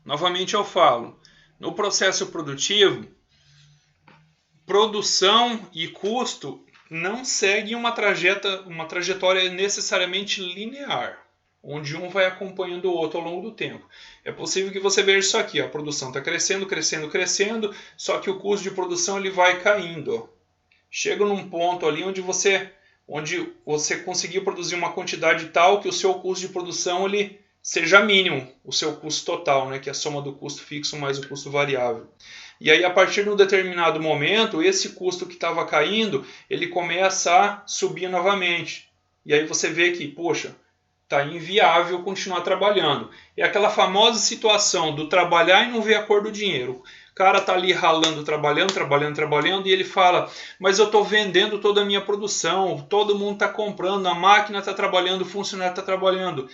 Novamente eu falo. No processo produtivo, produção e custo não seguem uma trajetória necessariamente linear, onde um vai acompanhando o outro ao longo do tempo. É possível que você veja isso aqui, a produção está crescendo, crescendo, crescendo, só que o custo de produção ele vai caindo. Chega num ponto ali onde você conseguiu produzir uma quantidade tal que o seu custo de produção ele seja mínimo, o seu custo total, né, que é a soma do custo fixo mais o custo variável. E aí, a partir de um determinado momento, esse custo que estava caindo, ele começa a subir novamente. E aí você vê que, poxa, está inviável continuar trabalhando. É aquela famosa situação do trabalhar e não ver a cor do dinheiro. O cara está ali ralando, trabalhando, e ele fala, mas eu estou vendendo toda a minha produção, todo mundo está comprando, a máquina está trabalhando, o funcionário está trabalhando.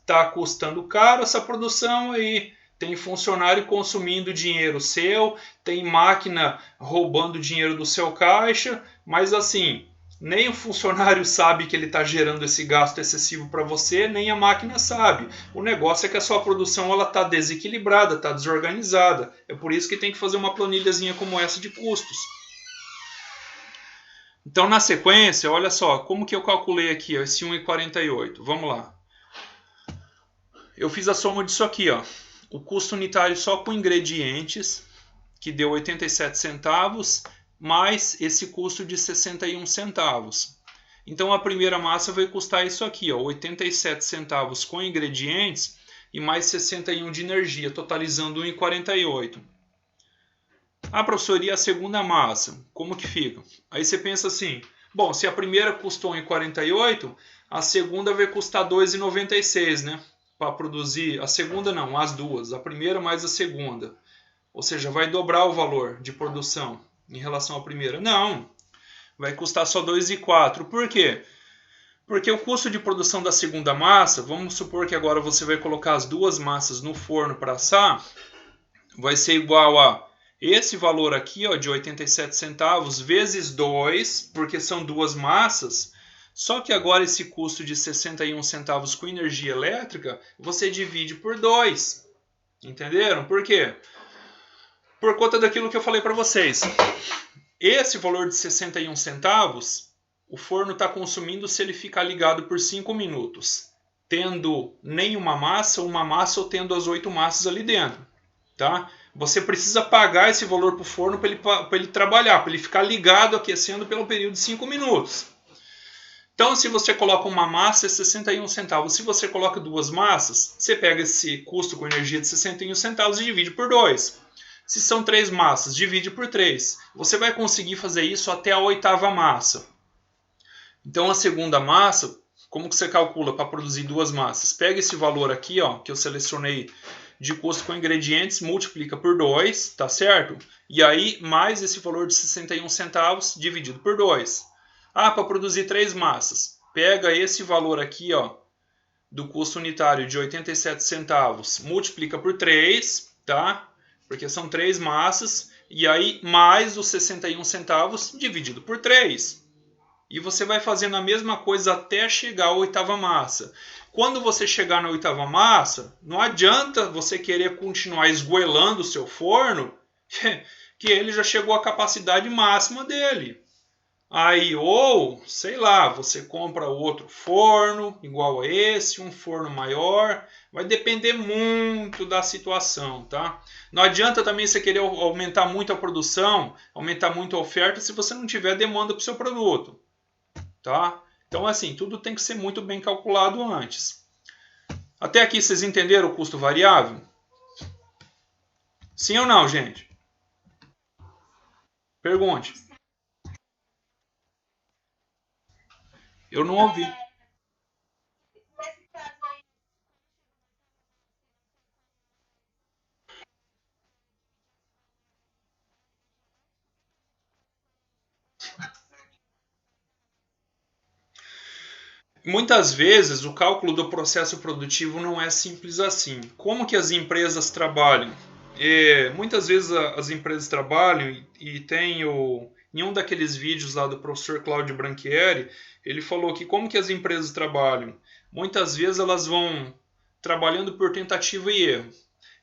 Está custando caro essa produção aí. Tem funcionário consumindo dinheiro seu, tem máquina roubando dinheiro do seu caixa, mas assim, nem o funcionário sabe que ele está gerando esse gasto excessivo para você, nem a máquina sabe. O negócio é que a sua produção está desequilibrada, está desorganizada. É por isso que tem que fazer uma planilhazinha como essa de custos. Então, na sequência, olha só, como que eu calculei aqui esse 1,48? Vamos lá. Eu fiz a soma disso aqui, ó. O custo unitário só com ingredientes, que deu 87 centavos, mais esse custo de 61 centavos. Então a primeira massa vai custar isso aqui, ó, 87 centavos com ingredientes e mais 61 de energia, totalizando 1,48. Ah, professor, e a segunda massa? Como que fica? Aí você pensa assim, bom, se a primeira custou 1,48, a segunda vai custar 2,96, né? Para produzir, a segunda não, as duas, a primeira mais a segunda. Ou seja, vai dobrar o valor de produção em relação à primeira. Não, vai custar só 2,04. Por quê? Porque o custo de produção da segunda massa, vamos supor que agora você vai colocar as duas massas no forno para assar, vai ser igual a esse valor aqui, ó, de 87 centavos vezes 2, porque são duas massas. Só que agora esse custo de 61 centavos com energia elétrica, você divide por 2. Entenderam? Por quê? Por conta daquilo que eu falei para vocês. Esse valor de 61 centavos, o forno está consumindo se ele ficar ligado por 5 minutos, tendo nenhuma massa, uma massa ou tendo as 8 massas ali dentro. Tá? Você precisa pagar esse valor para o forno para ele trabalhar, para ele ficar ligado aquecendo pelo período de 5 minutos. Então, se você coloca uma massa, é 61 centavos. Se você coloca duas massas, você pega esse custo com energia de 61 centavos e divide por 2. Se são 3 massas, divide por 3. Você vai conseguir fazer isso até a oitava massa. Então, a segunda massa, como que você calcula para produzir duas massas? Pega esse valor aqui, ó, que eu selecionei de custo com ingredientes, multiplica por 2, tá certo? E aí, mais esse valor de 61 centavos dividido por 2. Ah, para produzir 3 massas. Pega esse valor aqui, ó, do custo unitário de 87 centavos, multiplica por 3, tá? Porque são 3 massas, e aí mais os 61 centavos dividido por 3. E você vai fazendo a mesma coisa até chegar à oitava massa. Quando você chegar na oitava massa, não adianta você querer continuar esgoelando o seu forno, que ele já chegou à capacidade máxima dele. Aí, ou, sei lá, você compra outro forno igual a esse, um forno maior. Vai depender muito da situação, tá? Não adianta também você querer aumentar muito a produção, aumentar muito a oferta, se você não tiver demanda para o seu produto, tá? Então, assim, tudo tem que ser muito bem calculado antes. Até aqui vocês entenderam o custo variável? Sim ou não, gente? Pergunte. Eu não ouvi. Muitas vezes o cálculo do processo produtivo não é simples assim. Como que as empresas trabalham? Muitas vezes as empresas trabalham e tem em um daqueles vídeos lá do professor Cláudio Branchieri, ele falou que como que as empresas trabalham? Muitas vezes elas vão trabalhando por tentativa e erro.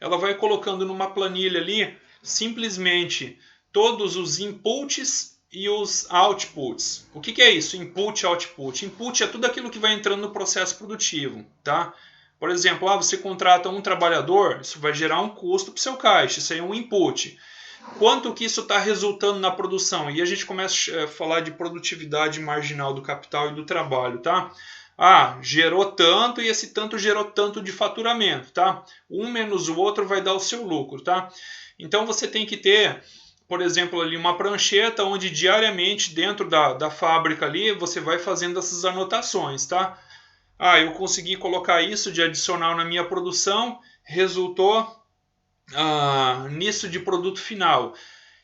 Ela vai colocando numa planilha ali simplesmente todos os inputs e os outputs. O que é isso? Input e output. Input é tudo aquilo que vai entrando no processo produtivo, tá? Por exemplo, você contrata um trabalhador, isso vai gerar um custo para o seu caixa, isso aí é um input. Quanto que isso está resultando na produção? E a gente começa a falar de produtividade marginal do capital e do trabalho, tá? Gerou tanto e esse tanto gerou tanto de faturamento, tá? Um menos o outro vai dar o seu lucro, tá? Então você tem que ter, por exemplo, ali uma prancheta onde diariamente dentro da fábrica ali você vai fazendo essas anotações, tá? Eu consegui colocar isso de adicional na minha produção, resultou nisso de produto final.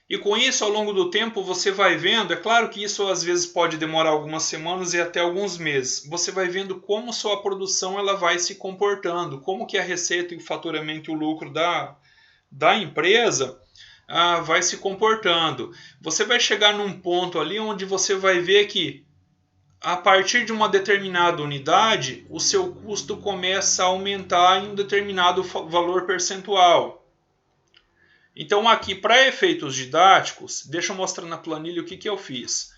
E com isso, ao longo do tempo, você vai vendo, é claro que isso às vezes pode demorar algumas semanas e até alguns meses. Você vai vendo como sua produção ela vai se comportando, como que a receita e o faturamento e o lucro da empresa vai se comportando. Você vai chegar num ponto ali onde você vai ver que a partir de uma determinada unidade, o seu custo começa a aumentar em um determinado valor percentual. Então aqui, para efeitos didáticos, deixa eu mostrar na planilha o que eu fiz.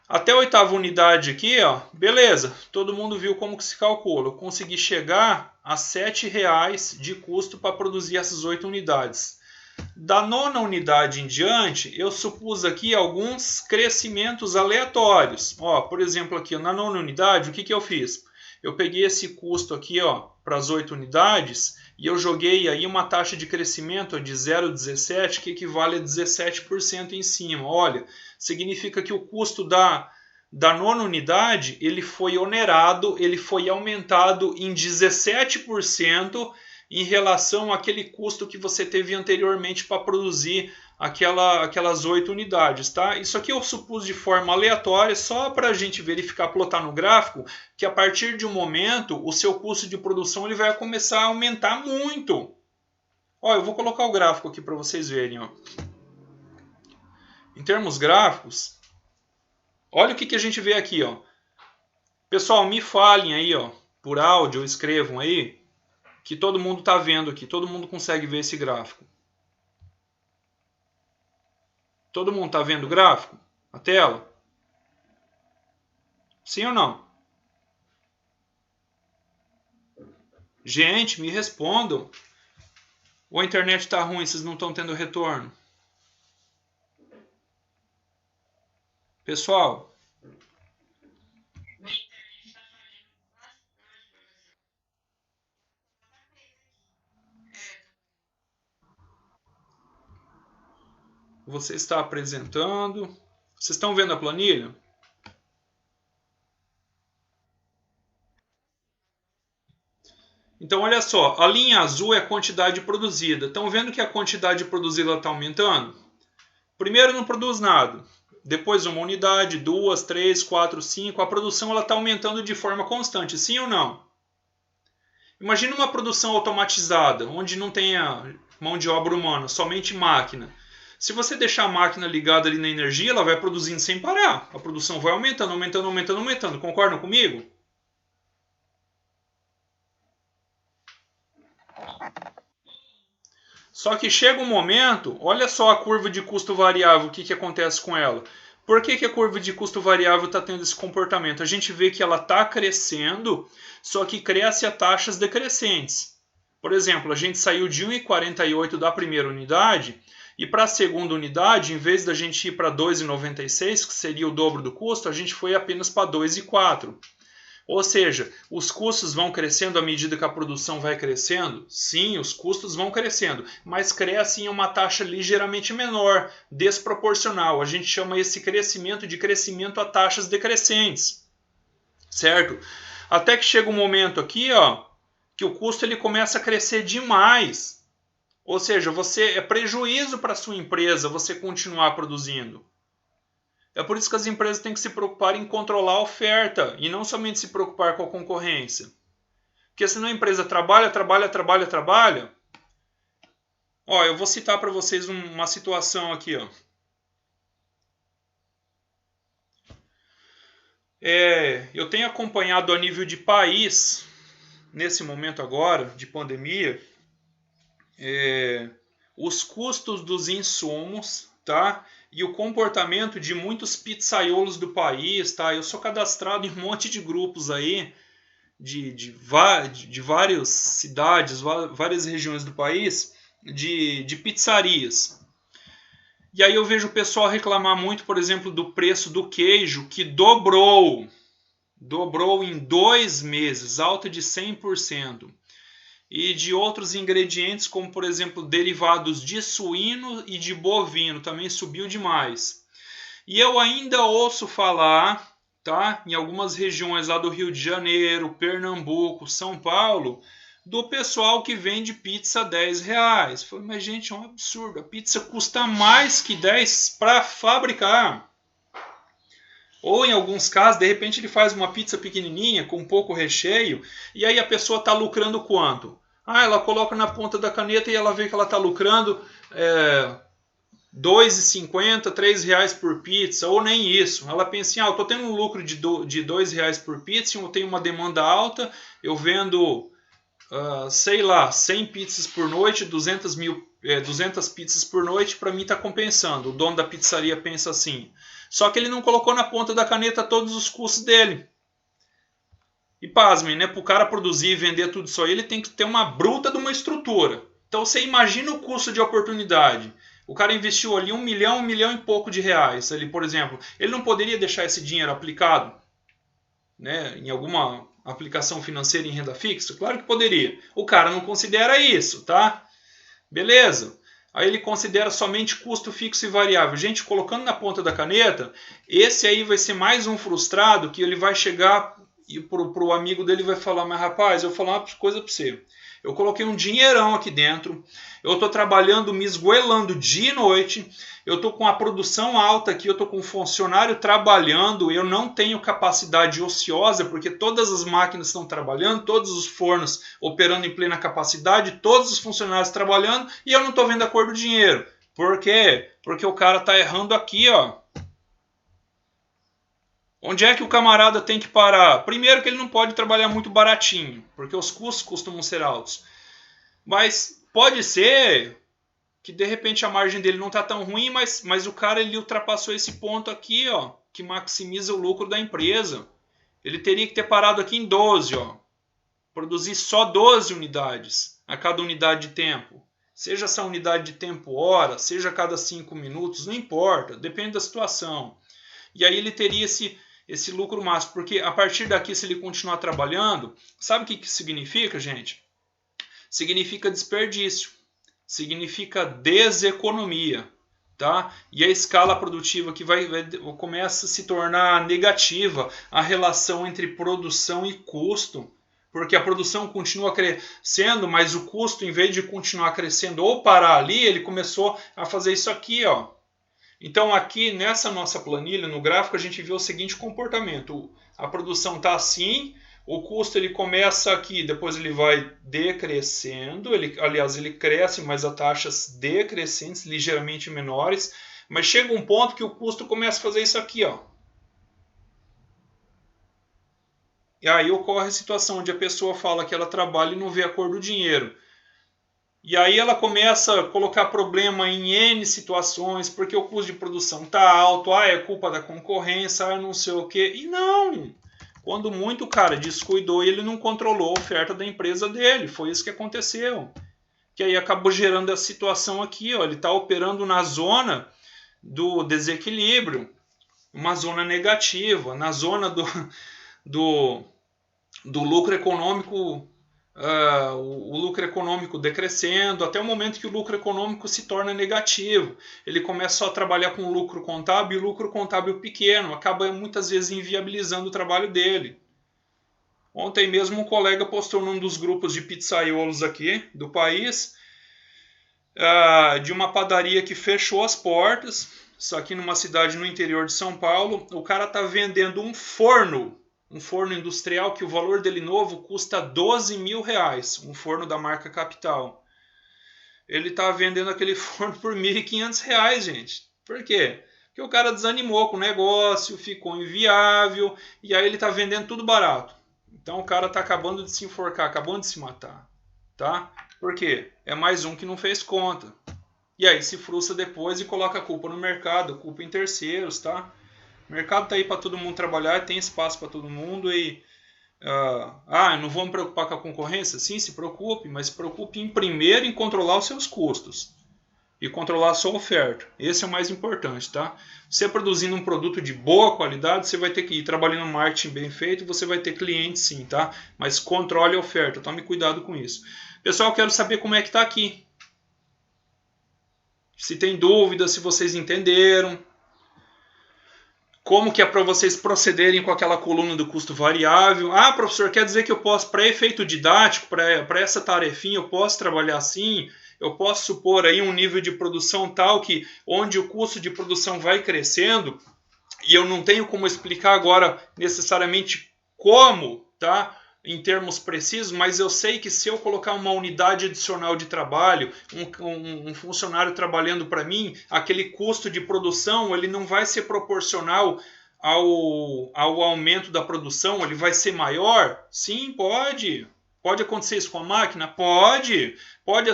Até a 8ª unidade aqui, beleza, todo mundo viu como que se calcula. Eu consegui chegar a R$ 7,00 de custo para produzir essas 8 unidades. Da 9ª unidade em diante, eu supus aqui alguns crescimentos aleatórios. Por exemplo, aqui na 9ª unidade, o que eu fiz? Eu peguei esse custo aqui para as 8 unidades e eu joguei aí uma taxa de crescimento de 0,17, que equivale a 17% em cima. Olha, significa que o custo da 9ª unidade ele foi onerado, ele foi aumentado em 17% em relação àquele custo que você teve anteriormente para produzir aquelas 8 unidades, tá? Isso aqui eu supus de forma aleatória, só para a gente verificar, plotar no gráfico, que a partir de um momento o seu custo de produção ele vai começar a aumentar muito. Eu vou colocar o gráfico aqui para vocês verem. Em termos gráficos, olha o que a gente vê aqui. Pessoal, me falem aí, por áudio, escrevam aí, que todo mundo está vendo aqui, todo mundo consegue ver esse gráfico. Todo mundo está vendo o gráfico? A tela? Sim ou não? Gente, me respondam. Ou a internet está ruim, vocês não estão tendo retorno? Pessoal? Você está apresentando. Vocês estão vendo a planilha? Então, olha só. A linha azul é a quantidade produzida. Estão vendo que a quantidade produzida está aumentando? Primeiro não produz nada. Depois uma unidade, 2, 3, 4, 5. A produção está aumentando de forma constante. Sim ou não? Imagina uma produção automatizada, onde não tenha mão de obra humana, somente máquina. Se você deixar a máquina ligada ali na energia, ela vai produzindo sem parar. A produção vai aumentando, aumentando, aumentando, aumentando. Concordam comigo? Só que chega um momento, olha só a curva de custo variável, o que acontece com ela. Por que a curva de custo variável está tendo esse comportamento? A gente vê que ela está crescendo, só que cresce a taxas decrescentes. Por exemplo, a gente saiu de 1,48 da primeira unidade e para a segunda unidade, em vez da gente ir para 2,96, que seria o dobro do custo, a gente foi apenas para 2,4. Ou seja, os custos vão crescendo à medida que a produção vai crescendo? Sim, os custos vão crescendo, mas crescem em uma taxa ligeiramente menor, desproporcional. A gente chama esse crescimento de crescimento a taxas decrescentes, certo? Até que chega um momento aqui, que o custo ele começa a crescer demais. Ou seja, é prejuízo para a sua empresa você continuar produzindo. É por isso que as empresas têm que se preocupar em controlar a oferta e não somente se preocupar com a concorrência. Porque senão a empresa trabalha. Ó, eu vou citar para vocês uma situação aqui, ó. Eu tenho acompanhado a nível de país, nesse momento agora, de pandemia, os custos dos insumos, tá? E o comportamento de muitos pizzaiolos do país, tá? Eu sou cadastrado em um monte de grupos aí, de várias cidades, várias regiões do país, de pizzarias. E aí eu vejo o pessoal reclamar muito, por exemplo, do preço do queijo, que dobrou em 2 meses, alta de 100%. E de outros ingredientes, como por exemplo, derivados de suíno e de bovino, também subiu demais. E eu ainda ouço falar, tá, em algumas regiões lá do Rio de Janeiro, Pernambuco, São Paulo, do pessoal que vende pizza R$10. Falei, mas gente, é um absurdo. A pizza custa mais que 10 para fabricar. Ou em alguns casos, de repente ele faz uma pizza pequenininha com pouco recheio e aí a pessoa está lucrando quanto? Ela coloca na ponta da caneta e ela vê que ela está lucrando R$2,50, R$3 por pizza, ou nem isso. Ela pensa assim, eu estou tendo um lucro de R$2 por pizza, eu tenho uma demanda alta, eu vendo, sei lá, 100 pizzas por noite, 200 pizzas por noite, para mim está compensando. O dono da pizzaria pensa assim. Só que ele não colocou na ponta da caneta todos os custos dele. E pasmem, né? Para o cara produzir e vender tudo isso aí, ele tem que ter uma bruta de uma estrutura. Então você imagina o custo de oportunidade. O cara investiu ali 1 milhão e pouco de reais. Ali, por exemplo, ele não poderia deixar esse dinheiro aplicado, né, em alguma aplicação financeira em renda fixa? Claro que poderia. O cara não considera isso, tá? Beleza. Aí ele considera somente custo fixo e variável. Gente, colocando na ponta da caneta, esse aí vai ser mais um frustrado que ele vai chegar e pro amigo dele vai falar, mas rapaz, eu vou falar uma coisa para você. Eu coloquei um dinheirão aqui dentro, eu estou trabalhando, me esgoelando dia e noite, eu estou com a produção alta aqui, eu estou com um funcionário trabalhando, eu não tenho capacidade ociosa, porque todas as máquinas estão trabalhando, todos os fornos operando em plena capacidade, todos os funcionários trabalhando, e eu não estou vendo a cor do dinheiro. Por quê? Porque o cara está errando aqui, ó. Onde é que o camarada tem que parar? Primeiro que ele não pode trabalhar muito baratinho, porque os custos costumam ser altos. Mas pode ser que de repente a margem dele não está tão ruim, mas o cara ele ultrapassou esse ponto aqui, ó, que maximiza o lucro da empresa. Ele teria que ter parado aqui em 12, ó. Produzir só 12 unidades a cada unidade de tempo. Seja essa unidade de tempo hora, seja a cada 5 minutos, não importa, depende da situação. E aí ele teria esse lucro máximo, porque a partir daqui, se ele continuar trabalhando, sabe o que significa, gente? Significa desperdício, significa deseconomia, tá? E a escala produtiva que começa a se tornar negativa, a relação entre produção e custo, porque a produção continua crescendo, mas o custo, em vez de continuar crescendo ou parar ali, ele começou a fazer isso aqui, ó. Então aqui nessa nossa planilha, no gráfico, a gente vê o seguinte comportamento. A produção está assim, o custo ele começa aqui, depois ele vai decrescendo, aliás ele cresce, mas a taxas decrescentes, ligeiramente menores, mas chega um ponto que o custo começa a fazer isso aqui, ó. E aí ocorre a situação onde a pessoa fala que ela trabalha e não vê a cor do dinheiro. E aí ela começa a colocar problema em N situações, porque o custo de produção está alto, é culpa da concorrência, não sei o quê. E não! Quando muito o cara descuidou e ele não controlou a oferta da empresa dele. Foi isso que aconteceu. Que aí acabou gerando a situação aqui, ó. Ele está operando na zona do desequilíbrio, uma zona negativa, na zona do lucro econômico. O lucro econômico decrescendo, até o momento que o lucro econômico se torna negativo. Ele começa só a trabalhar com lucro contábil e lucro contábil pequeno, acaba muitas vezes inviabilizando o trabalho dele. Ontem mesmo um colega postou num dos grupos de pizzaiolos aqui do país, de uma padaria que fechou as portas, isso aqui numa cidade no interior de São Paulo, o cara está vendendo um forno industrial que o valor dele novo custa 12 mil reais, um forno da marca Capital. Ele está vendendo aquele forno por 1.500 reais, gente. Por quê? Porque o cara desanimou com o negócio, ficou inviável, e aí ele está vendendo tudo barato. Então o cara está acabando de se enforcar, acabando de se matar. Tá? Por quê? É mais um que não fez conta. E aí se frustra depois e coloca a culpa no mercado, culpa em terceiros, tá? O mercado tá aí para todo mundo trabalhar, tem espaço para todo mundo e não vou me preocupar com a concorrência? Sim, se preocupe, mas se preocupe em primeiro em controlar os seus custos e controlar a sua oferta. Esse é o mais importante, tá? Você produzindo um produto de boa qualidade, você vai ter que ir trabalhando no marketing bem feito, você vai ter clientes sim, tá? Mas controle a oferta, tome cuidado com isso. Pessoal, quero saber como é que tá aqui. Se tem dúvida, se vocês entenderam. Como que é para vocês procederem com aquela coluna do custo variável. Ah, professor, quer dizer que eu posso, para efeito didático, para essa tarefinha, eu posso trabalhar assim? Eu posso supor aí um nível de produção tal que onde o custo de produção vai crescendo e eu não tenho como explicar agora necessariamente como, tá? Em termos precisos, mas eu sei que se eu colocar uma unidade adicional de trabalho, um funcionário trabalhando para mim, aquele custo de produção ele não vai ser proporcional ao aumento da produção, ele vai ser maior? Sim, pode. Pode acontecer isso com a máquina? Pode. Pode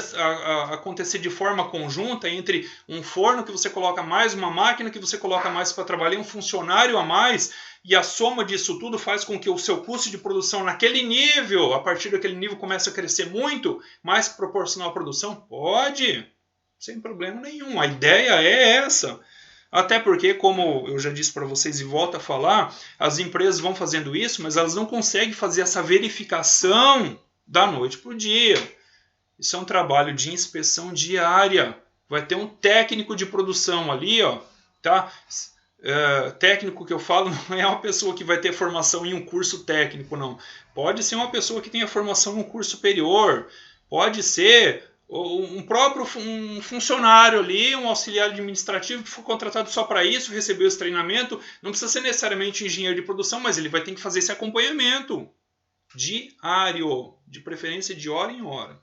acontecer de forma conjunta entre um forno que você coloca mais, uma máquina que você coloca mais para trabalhar, um funcionário a mais, e a soma disso tudo faz com que o seu custo de produção naquele nível, a partir daquele nível, comece a crescer muito, mais proporcional à produção? Pode. Sem problema nenhum. A ideia é essa. Até porque, como eu já disse para vocês e volto a falar, as empresas vão fazendo isso, mas elas não conseguem fazer essa verificação da noite para o dia. Isso é um trabalho de inspeção diária. Vai ter um técnico de produção ali, ó, tá? Técnico que eu falo não é uma pessoa que vai ter formação em um curso técnico, não. Pode ser uma pessoa que tenha formação em um curso superior. Pode ser um funcionário ali, um auxiliar administrativo que foi contratado só para isso, recebeu esse treinamento. Não precisa ser necessariamente engenheiro de produção, mas ele vai ter que fazer esse acompanhamento diário, de preferência de hora em hora.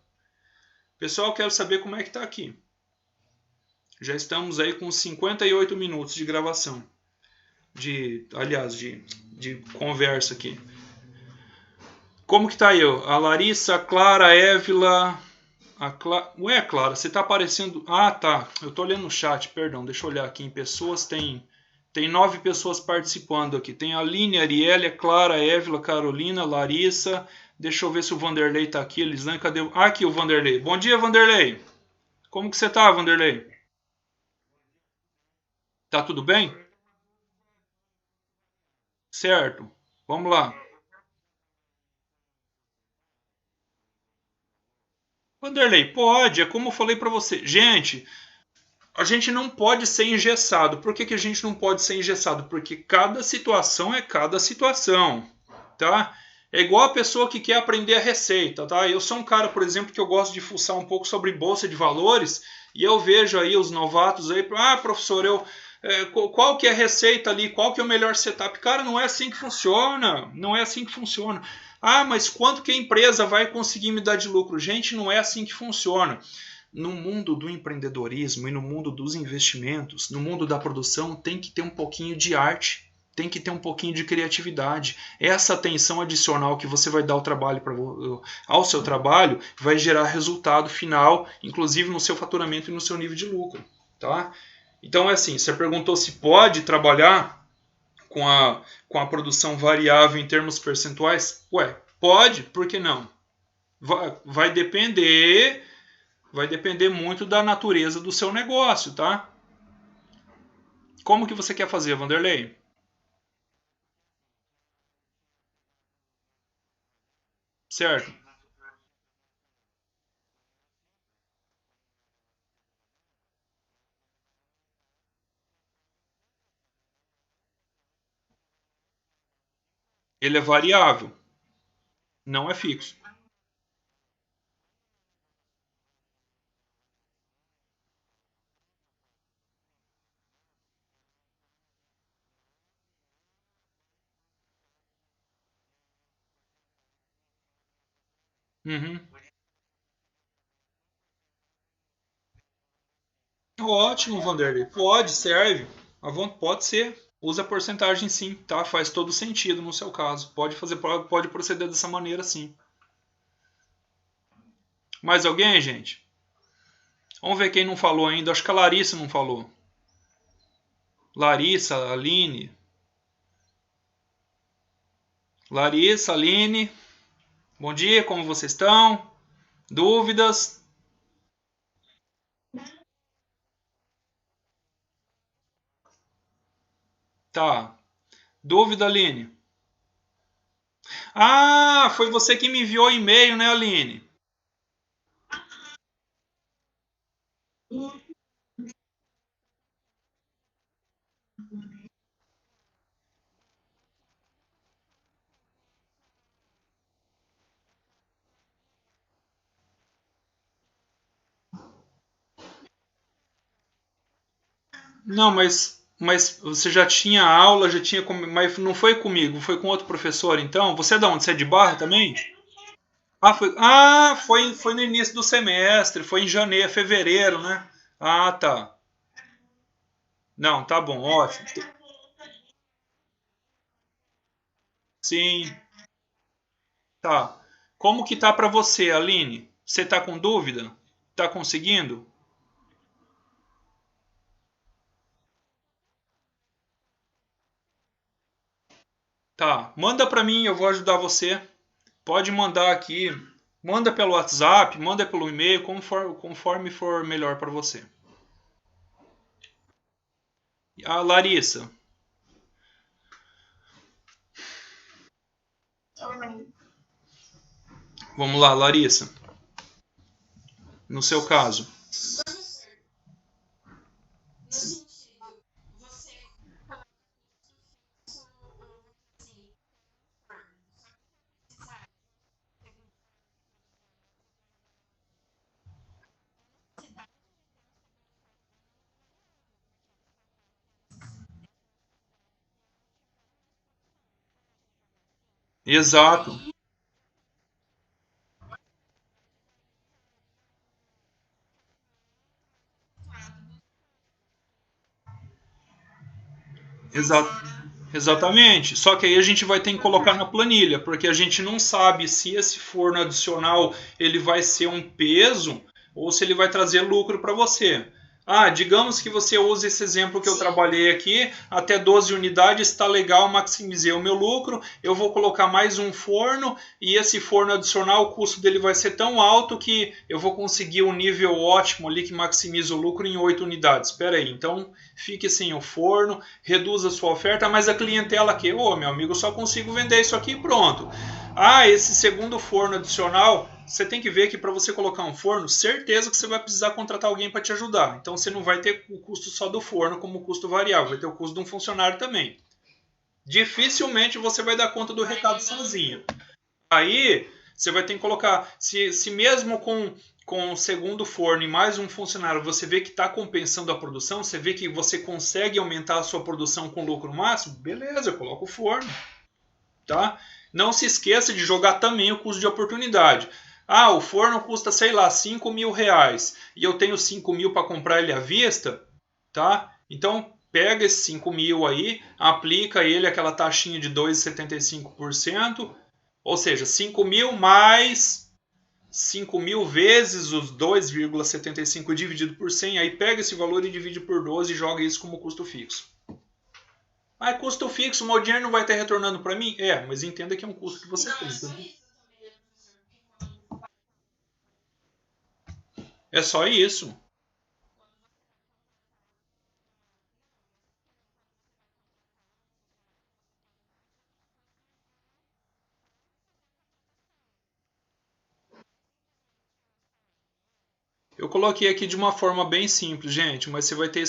Pessoal, quero saber como é que está aqui. Já estamos aí com 58 minutos de gravação. De conversa aqui. Como que tá aí? A Larissa, a Clara, a Évila... Ué, Clara, você tá aparecendo... Ah, tá. Eu tô olhando no chat, perdão. Deixa eu olhar aqui em pessoas. Tem 9 pessoas participando aqui. Tem a Aline, a Arielle, a Clara, a Évila, a Carolina, a Larissa... Deixa eu ver se o Vanderlei tá aqui. Elisane, cadê? Ah, aqui o Vanderlei. Bom dia, Vanderlei. Como que você tá, Vanderlei? Tá tudo bem? Certo. Vamos lá. Vanderlei, pode. É como eu falei para você. Gente, a gente não pode ser engessado. Por que a gente não pode ser engessado? Porque cada situação é cada situação, tá? É igual a pessoa que quer aprender a receita, tá? Eu sou um cara, por exemplo, que eu gosto de fuçar um pouco sobre bolsa de valores e eu vejo aí os novatos aí, professor, qual que é a receita ali? Qual que é o melhor setup? Cara, não é assim que funciona. Não é assim que funciona. Ah, mas quanto que a empresa vai conseguir me dar de lucro? Gente, não é assim que funciona. No mundo do empreendedorismo e no mundo dos investimentos, no mundo da produção, tem que ter um pouquinho de arte, tem que ter um pouquinho de criatividade. Essa atenção adicional que você vai dar ao seu trabalho vai gerar resultado final, inclusive no seu faturamento e no seu nível de lucro. Tá? Então é assim, você perguntou se pode trabalhar com a produção variável em termos percentuais? Ué, pode, por que não? Vai depender muito da natureza do seu negócio, tá? Como que você quer fazer, Vanderlei? Certo. Ele é variável, não é fixo. Uhum. Ótimo, Vanderlei. Pode, serve. Pode ser. Usa a porcentagem sim, tá? Faz todo sentido no seu caso. Pode fazer, pode proceder dessa maneira sim. Mais alguém, gente? Vamos ver quem não falou ainda. Acho que a Larissa não falou. Larissa, Aline. Larissa, Aline. Bom dia, como vocês estão? Dúvidas? Tá. Dúvida, Aline? Ah, foi você que me enviou e-mail, né, Aline? Não, mas você já tinha aula, já tinha, mas não foi comigo, foi com outro professor, então. Você é de onde? Você é de Barra também? Foi no início do semestre, foi em janeiro, fevereiro, né? Ah, tá. Não, tá bom, ótimo. Sim, tá. Como que tá para você, Aline? Você tá com dúvida? Tá conseguindo? Tá. Manda para mim, eu vou ajudar você. Pode mandar aqui. Manda pelo WhatsApp, manda pelo e-mail, conforme for melhor para você. A Larissa. Vamos lá, Larissa. No seu caso. Exato. Exato. Exatamente. Só que aí a gente vai ter que colocar na planilha, porque a gente não sabe se esse forno adicional ele vai ser um peso ou se ele vai trazer lucro para você. Ah, digamos que você use esse exemplo que eu trabalhei aqui, até 12 unidades está legal, maximizei o meu lucro, eu vou colocar mais um forno e esse forno adicional, o custo dele vai ser tão alto que eu vou conseguir um nível ótimo ali que maximiza o lucro em 8 unidades. Espera aí, então fique sem o forno, reduz a sua oferta, mas a clientela que, ô, meu amigo, eu só consigo vender isso aqui e pronto. Ah, esse segundo forno adicional, você tem que ver que para você colocar um forno, certeza que você vai precisar contratar alguém para te ajudar. Então você não vai ter o custo só do forno como custo variável, vai ter o custo de um funcionário também. Dificilmente você vai dar conta do recado sozinho. Aí você vai ter que colocar, se mesmo com o segundo forno e mais um funcionário, você vê que está compensando a produção, você vê que você consegue aumentar a sua produção com lucro máximo, beleza, coloca o forno, tá? Não se esqueça de jogar também o custo de oportunidade. Ah, o forno custa, sei lá, R$ 5.000 e eu tenho 5.000 para comprar ele à vista, tá? Então pega esses 5.000 aí, aplica ele aquela taxinha de 2,75%, ou seja, 5.000 mais 5.000 vezes os 2,75 dividido por 100, aí pega esse valor e divide por 12 e joga isso como custo fixo. Ah, custo fixo, o meu dinheiro não vai estar retornando para mim? É, mas entenda que é um custo que você tem. Tá? É só isso. Eu coloquei aqui de uma forma bem simples, gente, mas você vai ter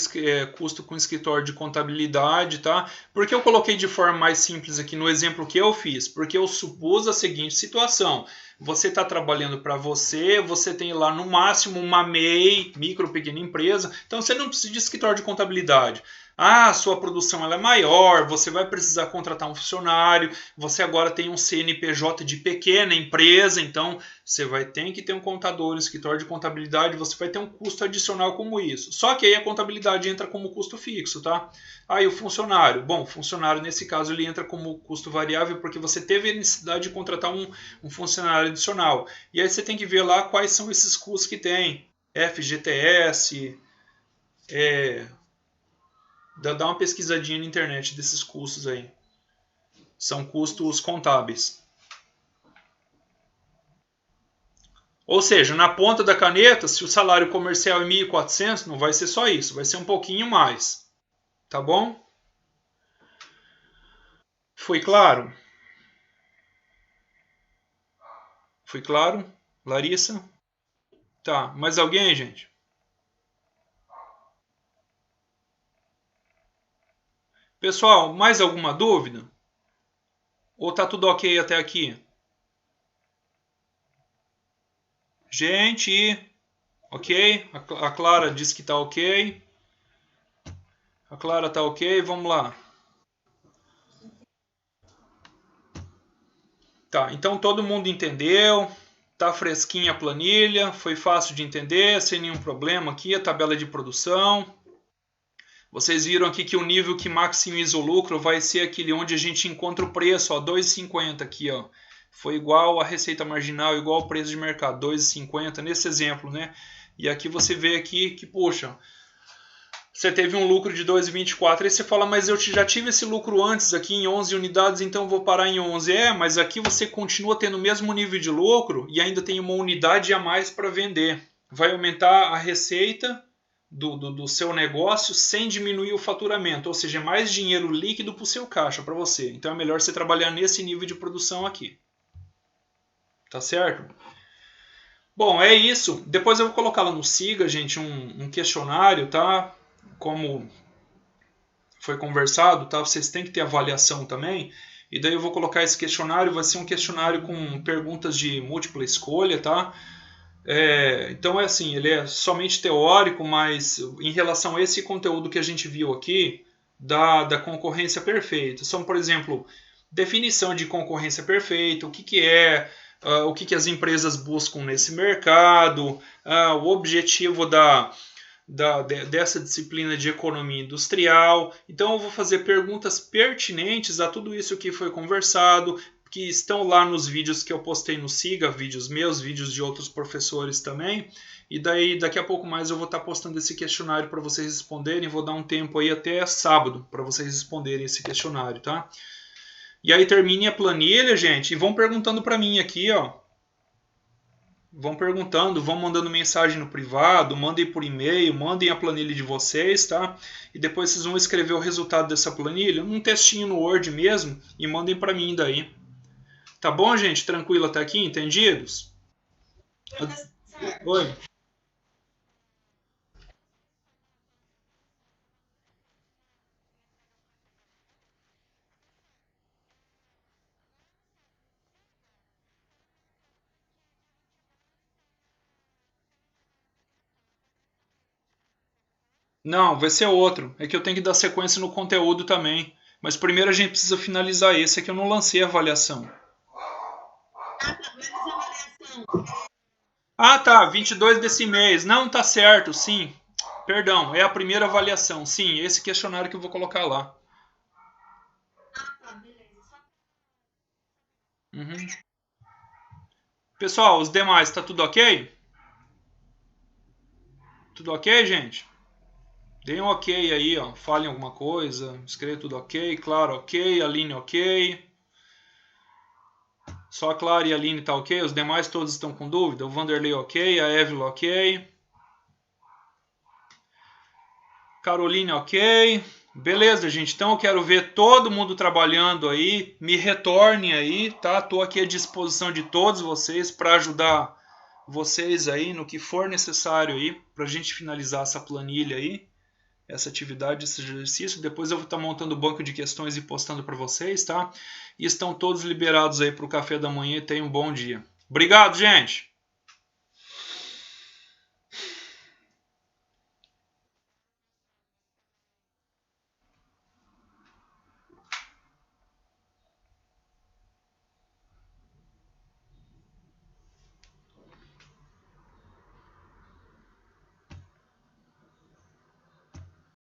custo com escritório de contabilidade, tá? Por que eu coloquei de forma mais simples aqui no exemplo que eu fiz? Porque eu supus a seguinte situação: você está trabalhando para você, você tem lá no máximo uma MEI, micro, pequena empresa, então você não precisa de escritório de contabilidade. Ah, a sua produção ela é maior, você vai precisar contratar um funcionário, você agora tem um CNPJ de pequena empresa, então você vai ter que ter um contador, um escritório de contabilidade, você vai ter um custo adicional como isso. Só que aí a contabilidade entra como custo fixo, tá? Aí o funcionário, bom, o funcionário nesse caso ele entra como custo variável porque você teve a necessidade de contratar um funcionário adicional. E aí você tem que ver lá quais são esses custos que tem. FGTS, dá uma pesquisadinha na internet desses custos aí. São custos contábeis. Ou seja, na ponta da caneta, se o salário comercial é 1.400, não vai ser só isso, vai ser um pouquinho mais. Tá bom? Foi claro? Foi claro? Larissa? Tá. Mais alguém, gente? Pessoal, mais alguma dúvida? Ou tá tudo ok até aqui? Gente, ok? A Clara disse que tá ok. A Clara tá ok, vamos lá. Tá, então todo mundo entendeu. Tá fresquinha a planilha, foi fácil de entender, sem nenhum problema aqui, a tabela de produção. Vocês viram aqui que o nível que maximiza o lucro vai ser aquele onde a gente encontra o preço, ó, 2,50 aqui, ó. Foi igual a receita marginal, igual ao preço de mercado, 2,50 nesse exemplo, né? E aqui você vê aqui que, poxa, você teve um lucro de 2,24, aí você fala, mas eu já tive esse lucro antes aqui em 11 unidades, então vou parar em 11. Mas aqui você continua tendo o mesmo nível de lucro e ainda tem uma unidade a mais para vender. Vai aumentar a receita do seu negócio sem diminuir o faturamento, ou seja, mais dinheiro líquido para o seu caixa, para você. Então é melhor você trabalhar nesse nível de produção aqui. Tá certo? Bom, é isso. Depois eu vou colocar lá no Siga, gente, um questionário, tá? Como foi conversado, tá? Vocês têm que ter avaliação também. E daí eu vou colocar esse questionário, vai ser um questionário com perguntas de múltipla escolha, tá? Então é assim, ele é somente teórico, mas em relação a esse conteúdo que a gente viu aqui, da concorrência perfeita, são, por exemplo, definição de concorrência perfeita, o que é, o que as empresas buscam nesse mercado, o objetivo dessa disciplina de economia industrial. Então eu vou fazer perguntas pertinentes a tudo isso que foi conversado, que estão lá nos vídeos que eu postei no Siga, vídeos meus, vídeos de outros professores também. E daí daqui a pouco mais eu vou estar postando esse questionário para vocês responderem. Vou dar um tempo aí até sábado para vocês responderem esse questionário, tá? E aí termine a planilha, gente, e vão perguntando para mim aqui, ó. Vão perguntando, vão mandando mensagem no privado, mandem por e-mail, mandem a planilha de vocês, tá? E depois vocês vão escrever o resultado dessa planilha num textinho no Word mesmo e mandem para mim daí. Tá bom, gente? Tranquilo até aqui? Entendidos? Oi. Não, vai ser outro. É que eu tenho que dar sequência no conteúdo também. Mas primeiro a gente precisa finalizar esse, é que eu não lancei a avaliação. Ah, tá, 22 desse mês. Não, tá certo, sim. Perdão, é a primeira avaliação. Sim, esse questionário que eu vou colocar lá. Uhum. Pessoal, os demais, tá tudo ok? Tudo ok, gente? Deem um ok aí, ó. Falem alguma coisa. Escreva tudo ok. Claro, ok. Aline, ok. Só a Clara e a Aline tá ok. Os demais todos estão com dúvida. O Vanderlei ok. A Evelyn ok. Caroline ok. Beleza, gente. Então eu quero ver todo mundo trabalhando aí. Me retornem aí, tá? Tô aqui à disposição de todos vocês para ajudar vocês aí no que for necessário aí pra gente finalizar essa planilha aí, essa atividade, esse exercício. Depois eu vou estar montando o banco de questões e postando para vocês, tá? E estão todos liberados aí para o café da manhã e tenham um bom dia. Obrigado, gente!